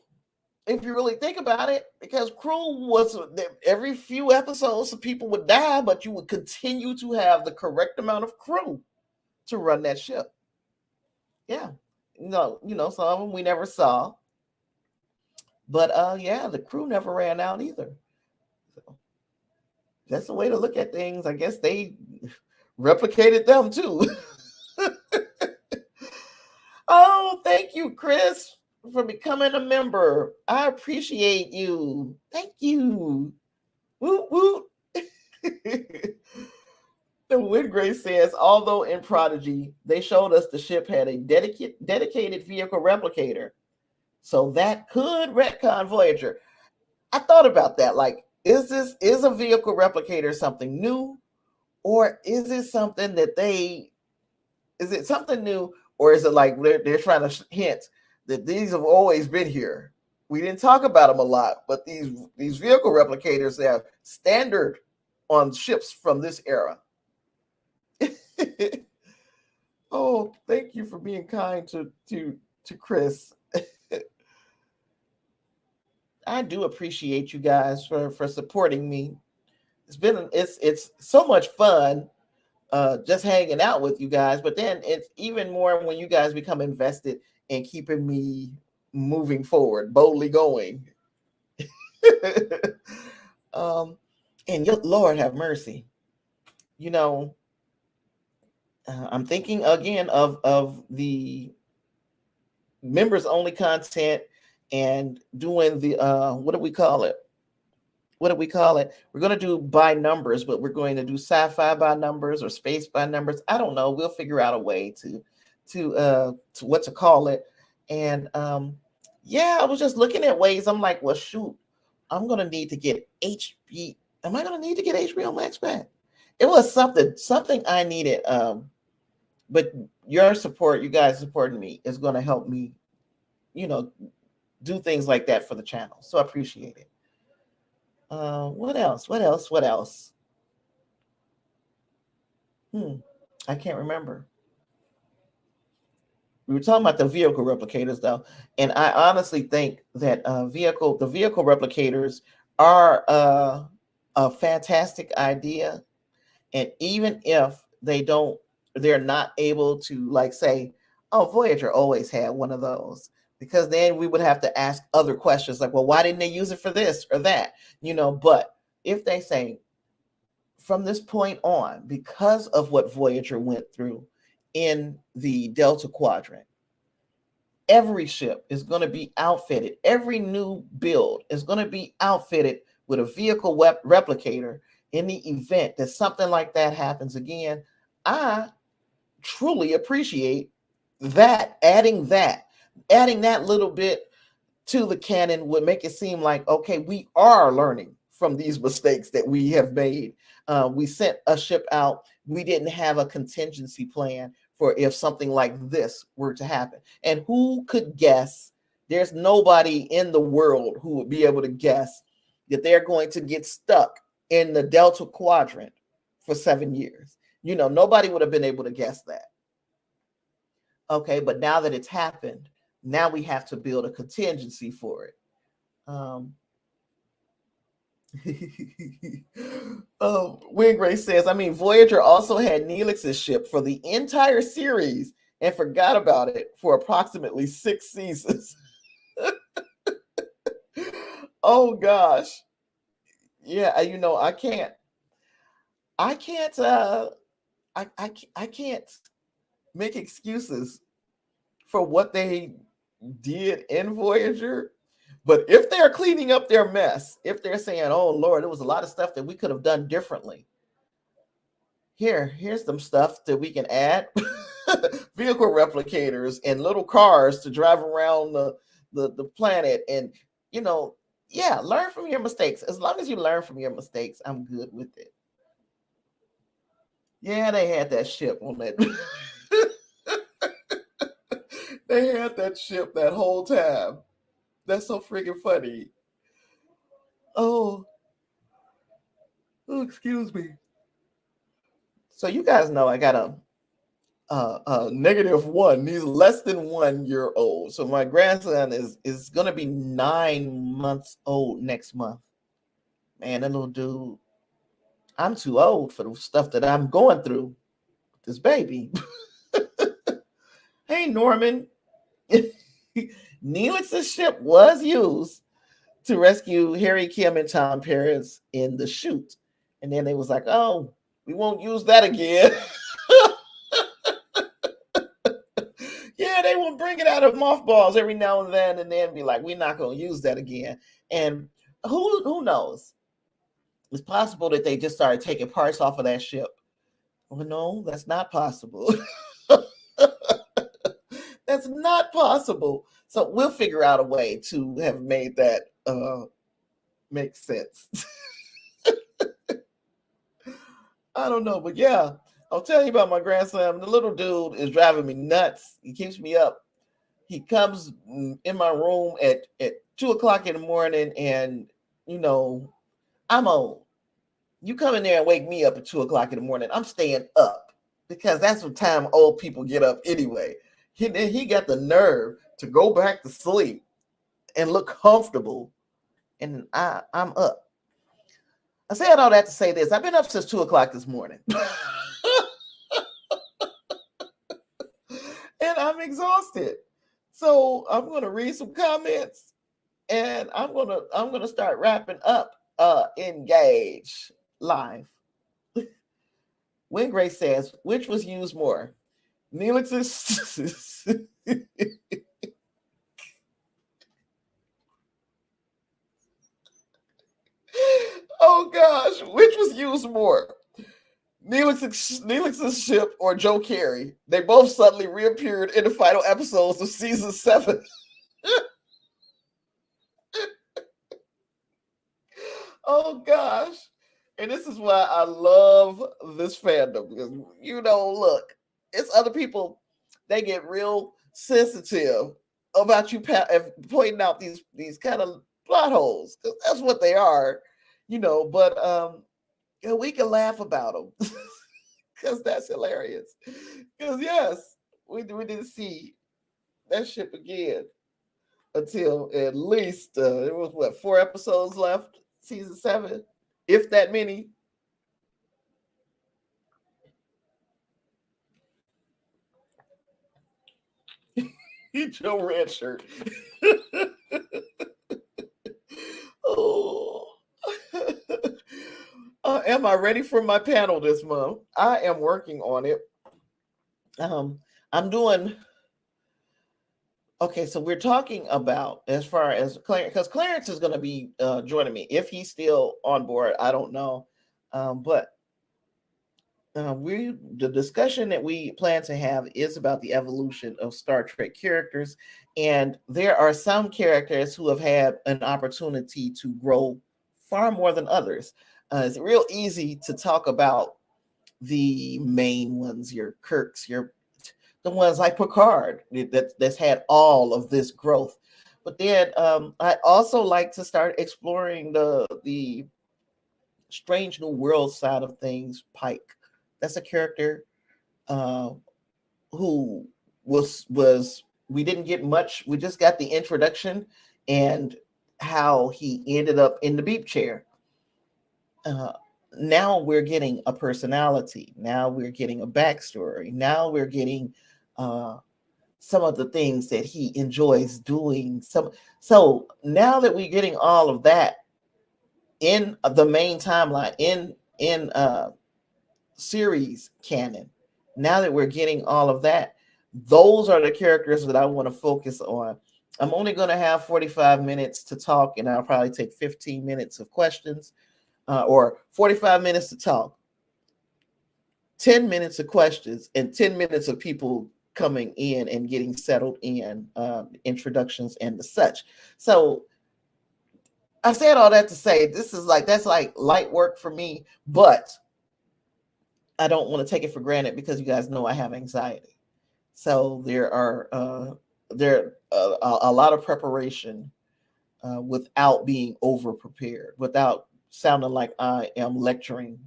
If you really think about it, because crew was every few episodes, some people would die, but you would continue to have the correct amount of crew to run that ship. Yeah, no, some of them we never saw, but yeah, the crew never ran out either. So that's the way to look at things. I guess they replicated them too. Oh, thank you, Chris, for becoming a member. I appreciate you. Thank you. Woot woot. The Whitgray says, although in Prodigy, they showed us the ship had a dedicated vehicle replicator. So that could retcon Voyager. I thought about that. Like, is a vehicle replicator something new? Or is it something that is it something new? Or is it like they're trying to hint that these have always been here? We didn't talk about them a lot, but these vehicle replicators have standard on ships from this era. Oh, thank you for being kind to Chris. I do appreciate you guys for supporting me. It's so much fun just hanging out with you guys, but then it's even more when you guys become invested in keeping me moving forward, boldly going. And Lord have mercy. I'm thinking again of the members only content and doing the what do we call it? We're going to do by numbers, but we're going to do sci-fi by numbers or space by numbers. I don't know. We'll figure out a way to what to call it. And yeah, I was just looking at ways. I'm like, well, shoot, I'm going to need to get HBO. Am I going to need to get HBO Max back? It was something I needed. But your support, you guys supporting me, is going to help me, do things like that for the channel. So I appreciate it. What else? I can't remember. We were talking about the vehicle replicators, though, and I honestly think that the vehicle replicators are a fantastic idea. And even if they're not able to, like, say, oh, Voyager always had one of those, because then we would have to ask other questions like, well, why didn't they use it for this or that? But if they say from this point on, because of what Voyager went through in the Delta Quadrant, every ship is going to be outfitted. Every new build is going to be outfitted with a vehicle replicator in the event that something like that happens again. I truly appreciate that. Adding that little bit to the canon would make it seem like, okay, we are learning from these mistakes that we have made. We sent a ship out. We didn't have a contingency plan for if something like this were to happen. And who could guess? There's nobody in the world who would be able to guess that they're going to get stuck in the Delta Quadrant for 7 years. Nobody would have been able to guess that. Okay, but now that it's happened, now we have to build a contingency for it. Wingray says, Voyager also had Neelix's ship for the entire series and forgot about it for approximately 6 seasons. Oh gosh. Yeah, I can't make excuses for what they did in Voyager. But if they're cleaning up their mess, if they're saying, oh Lord, there was a lot of stuff that we could have done differently, here's some stuff that we can add. Vehicle replicators and little cars to drive around the planet, and Yeah, learn from your mistakes. As long as you learn from your mistakes, I'm good with it. Yeah, they had that ship on that. They had that ship that whole time. That's so freaking funny. Oh, oh, excuse me. So you guys know I got a -1. He's less than 1 year old. So my grandson is gonna be 9 months old next month. Man, that little dude. I'm too old for the stuff that I'm going through with this baby. Hey, Norman. Neelix's ship was used to rescue Harry, Kim, and Tom Paris in the chute. And then they was like, oh, we won't use that again. Yeah, they will bring it out of mothballs every now and then be like, we're not going to use that again. And who knows? It's possible that they just started taking parts off of that ship. Well, no, that's not possible. That's not possible. So we'll figure out a way to have made that make sense. I don't know, but yeah, I'll tell you about my grandson. The little dude is driving me nuts. He keeps me up. He comes in my room at 2 o'clock in the morning, and I'm old. You come in there and wake me up at 2 o'clock in the morning. I'm staying up because that's what time old people get up anyway. He got the nerve to go back to sleep and look comfortable, and I'm up. I said all that to say this. I've been up since 2 o'clock this morning. And I'm exhausted. So I'm gonna read some comments and I'm gonna start wrapping up Engage Live. When Grace says, which was used more? Neelix's oh gosh, which was used more? Neelix's ship or Joe Carey? They both suddenly reappeared in the final episodes of season 7. Oh gosh. And this is why I love this fandom because look, it's other people, they get real sensitive about you pointing out these kind of plot holes. That's what they are, but we can laugh about them because that's hilarious. Because yes, we didn't see that ship again until at least there was 4 episodes left, season 7, if that many. Joe Red Shirt. Oh. Am I ready for my panel this month? I am working on it. I'm doing okay. So we're talking about as far as Clarence, because Clarence is going to be joining me if he's still on board. I don't know, but the discussion that we plan to have is about the evolution of Star Trek characters, and there are some characters who have had an opportunity to grow far more than others. It's real easy to talk about the main ones, your Kirks, the ones like Picard that's had all of this growth. But then I also like to start exploring the Strange New World side of things. Pike, that's a character who was we didn't get much. We just got the introduction and how he ended up in the beep chair. Now we're getting a personality. Now we're getting a backstory. Now we're getting some of the things that he enjoys doing. So now that we're getting all of that in the main timeline, in series canon, now that we're getting all of that, those are the characters that I want to focus on. I'm only going to have 45 minutes to talk, and I'll probably take 15 minutes of questions. Or 45 minutes to talk, 10 minutes of questions, and 10 minutes of people coming in and getting settled in, introductions and the such. So I said all that to say that's like light work for me, but I don't want to take it for granted because you guys know I have anxiety. So there a lot of preparation without being over prepared, without sounding like I am lecturing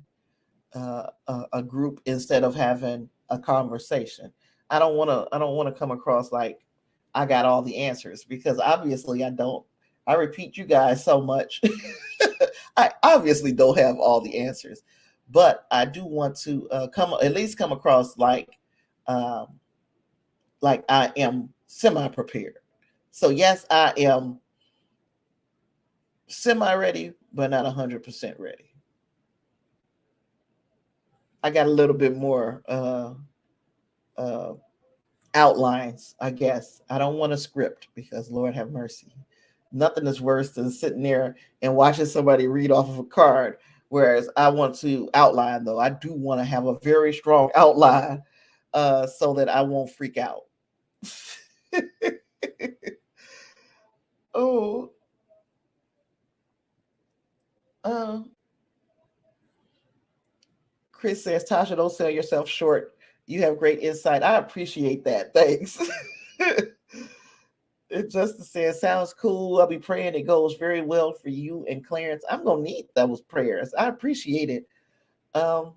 a group instead of having a conversation. I don't want to come across like I got all the answers because obviously I don't. I repeat you guys so much. I obviously don't have all the answers, but I do want to come at least come across um, like I am semi prepared. So yes, I am semi ready, but not 100% ready. I got a little bit more uh, outlines, I guess. I don't want a script because Lord have mercy. Nothing is worse than sitting there and watching somebody read off of a card. Whereas I want to outline, though. I do want to have a very strong outline so that I won't freak out. Oh, uh, Chris says, Tasha, don't sell yourself short. You have great insight. I appreciate that. Thanks. It just says, sounds cool. I'll be praying it goes very well for you and Clarence. I'm gonna need those prayers. I appreciate it. Um,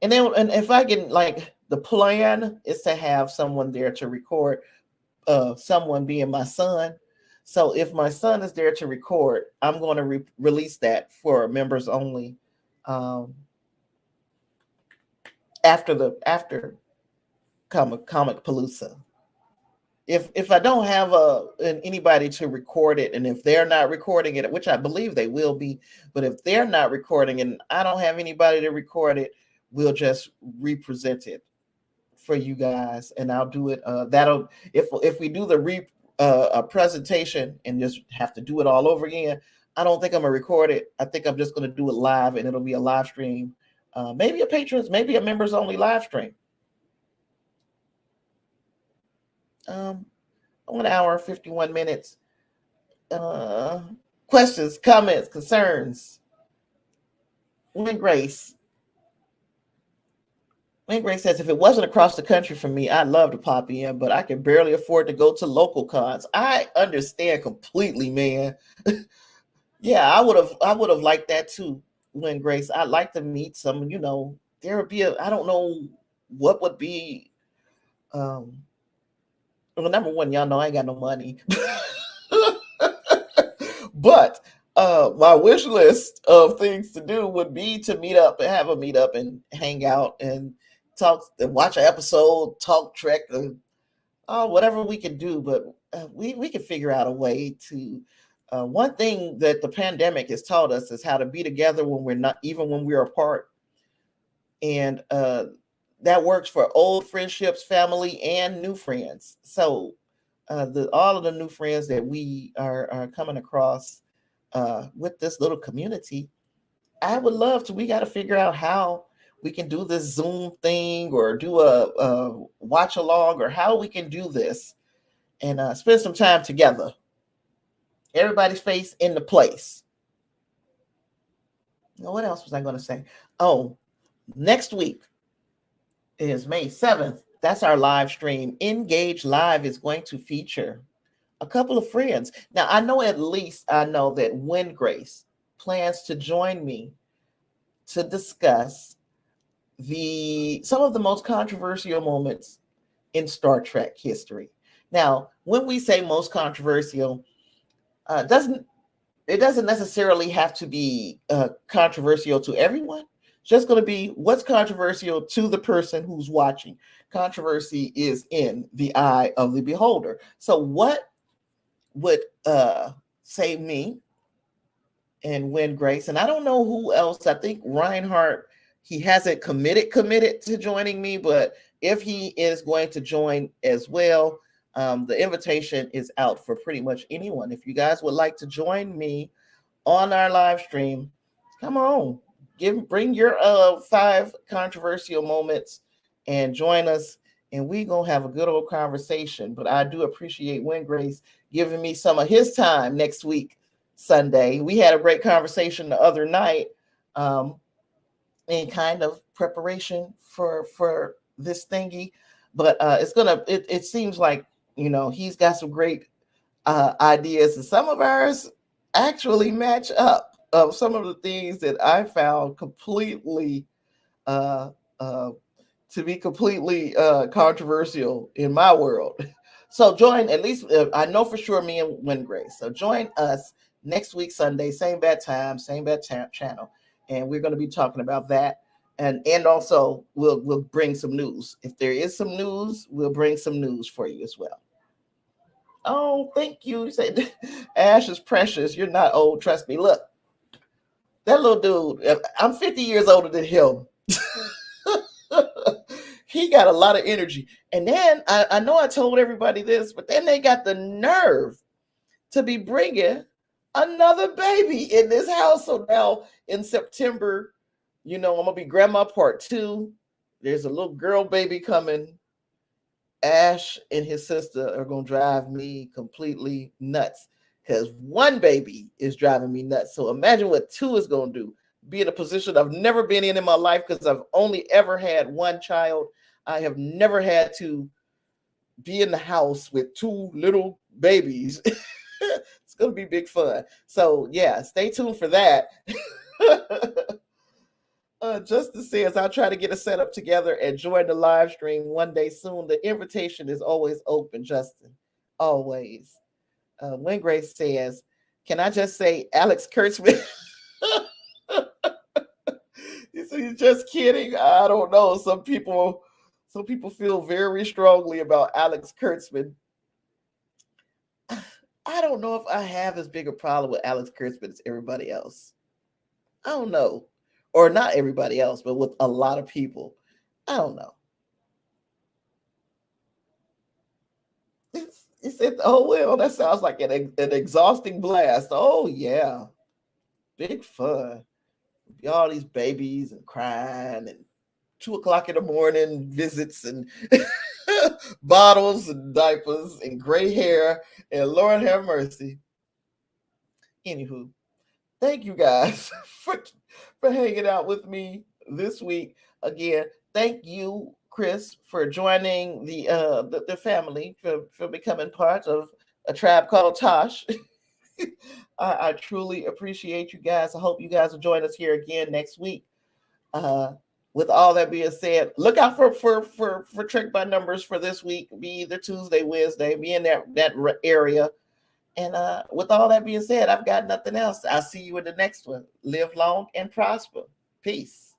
and if I can, like, the plan is to have someone there to record. Someone being my son. So if my son is there to record, I'm going to release that for members only. Um, after comic palooza. If I don't have anybody to record it, and if they're not recording it, which I believe they will be, but if they're not recording and I don't have anybody to record it, we'll just represent it for you guys, and I'll do it. That'll if we do the a presentation and just have to do it all over again. I don't think I'm gonna record it. I think I'm just gonna do it live, and it'll be a live stream, maybe a patrons, maybe a members only live stream. 1 hour 51 minutes. Questions, comments, concerns. When Grace says, if it wasn't across the country for me, I'd love to pop in, but I can barely afford to go to local cons. I understand completely, man. Yeah, I would have liked that too. When Grace, I'd like to meet some, there would be I don't know what would be well, number one, y'all know I ain't got no money. But my wish list of things to do would be to meet up and have a meet up and hang out and talk and watch an episode, talk Trek, whatever we can do. But we can figure out a way to. One thing that the pandemic has taught us is how to be together when we're not, even when we're apart, and that works for old friendships, family, and new friends. So all of the new friends that we are coming across with this little community, I would love to. We got to figure out how we can do this Zoom thing or do a watch along, or how we can do this and spend some time together. Everybody's face in the place. Now, what else was I going to say? Oh, next week is May 7th. That's our live stream. Engage Live is going to feature a couple of friends. Now, I know that Win Grace plans to join me to discuss some of the most controversial moments in Star Trek history. Now, when we say most controversial, it doesn't necessarily have to be controversial to everyone. It's just going to be what's controversial to the person who's watching. Controversy is in the eye of the beholder. So what would save me and Win Grace? And I don't know who else. I think Reinhardt, he hasn't committed to joining me, but if he is going to join as well, the invitation is out for pretty much anyone. If you guys would like to join me on our live stream, come on, bring your 5 controversial moments and join us, and we gonna have a good old conversation. But I do appreciate Win Grace giving me some of his time next week Sunday. We had a great conversation the other night, in kind of preparation for this thingy, but it seems like, he's got some great ideas, and some of ours actually match up of some of the things that I found completely uh, uh, to be completely controversial in my world. So join, at least I know for sure, me and Win Grace. So join us next week Sunday, same bad time, same bad channel, and we're going to be talking about that. And also we'll bring some news. If there is some news, we'll bring some news for you as well. Oh, thank you. You said Ash is precious. You're not old. Trust me. Look, that little dude, I'm 50 years older than him. He got a lot of energy. And then I know I told everybody this, but then they got the nerve to be bringing another baby in this house. So now in September, I'm going to be grandma part 2. There's a little girl baby coming. Ash and his sister are going to drive me completely nuts because one baby is driving me nuts. So imagine what 2 is going to do. Be in a position I've never been in my life because I've only ever had one child. I have never had to be in the house with 2 little babies. It's going to be big fun. So yeah, stay tuned for that. Justin says, I'll try to get a setup together and join the live stream one day soon. The invitation is always open, Justin. Always. When Grace says, can I just say Alex Kurtzman? He's just kidding. I don't know. Some people feel very strongly about Alex Kurtzman. I don't know if I have as big a problem with Alex Kurtzman as everybody else. I don't know. Or not everybody else, but with a lot of people. I don't know. He said, oh, well, that sounds like an exhausting blast. Oh, yeah. Big fun. All these babies and crying and 2:00 in the morning visits and bottles and diapers and gray hair. And Lord have mercy. Anywho, thank you guys for hanging out with me this week. Again, thank you, Chris, for joining the family, for becoming part of a tribe called Tosh. I truly appreciate you guys. I hope you guys will join us here again next week. With all that being said, look out for Trek by Numbers for this week. Be either Tuesday, Wednesday. Be in that area. And with all that being said, I've got nothing else. I'll see you in the next one. Live long and prosper. Peace.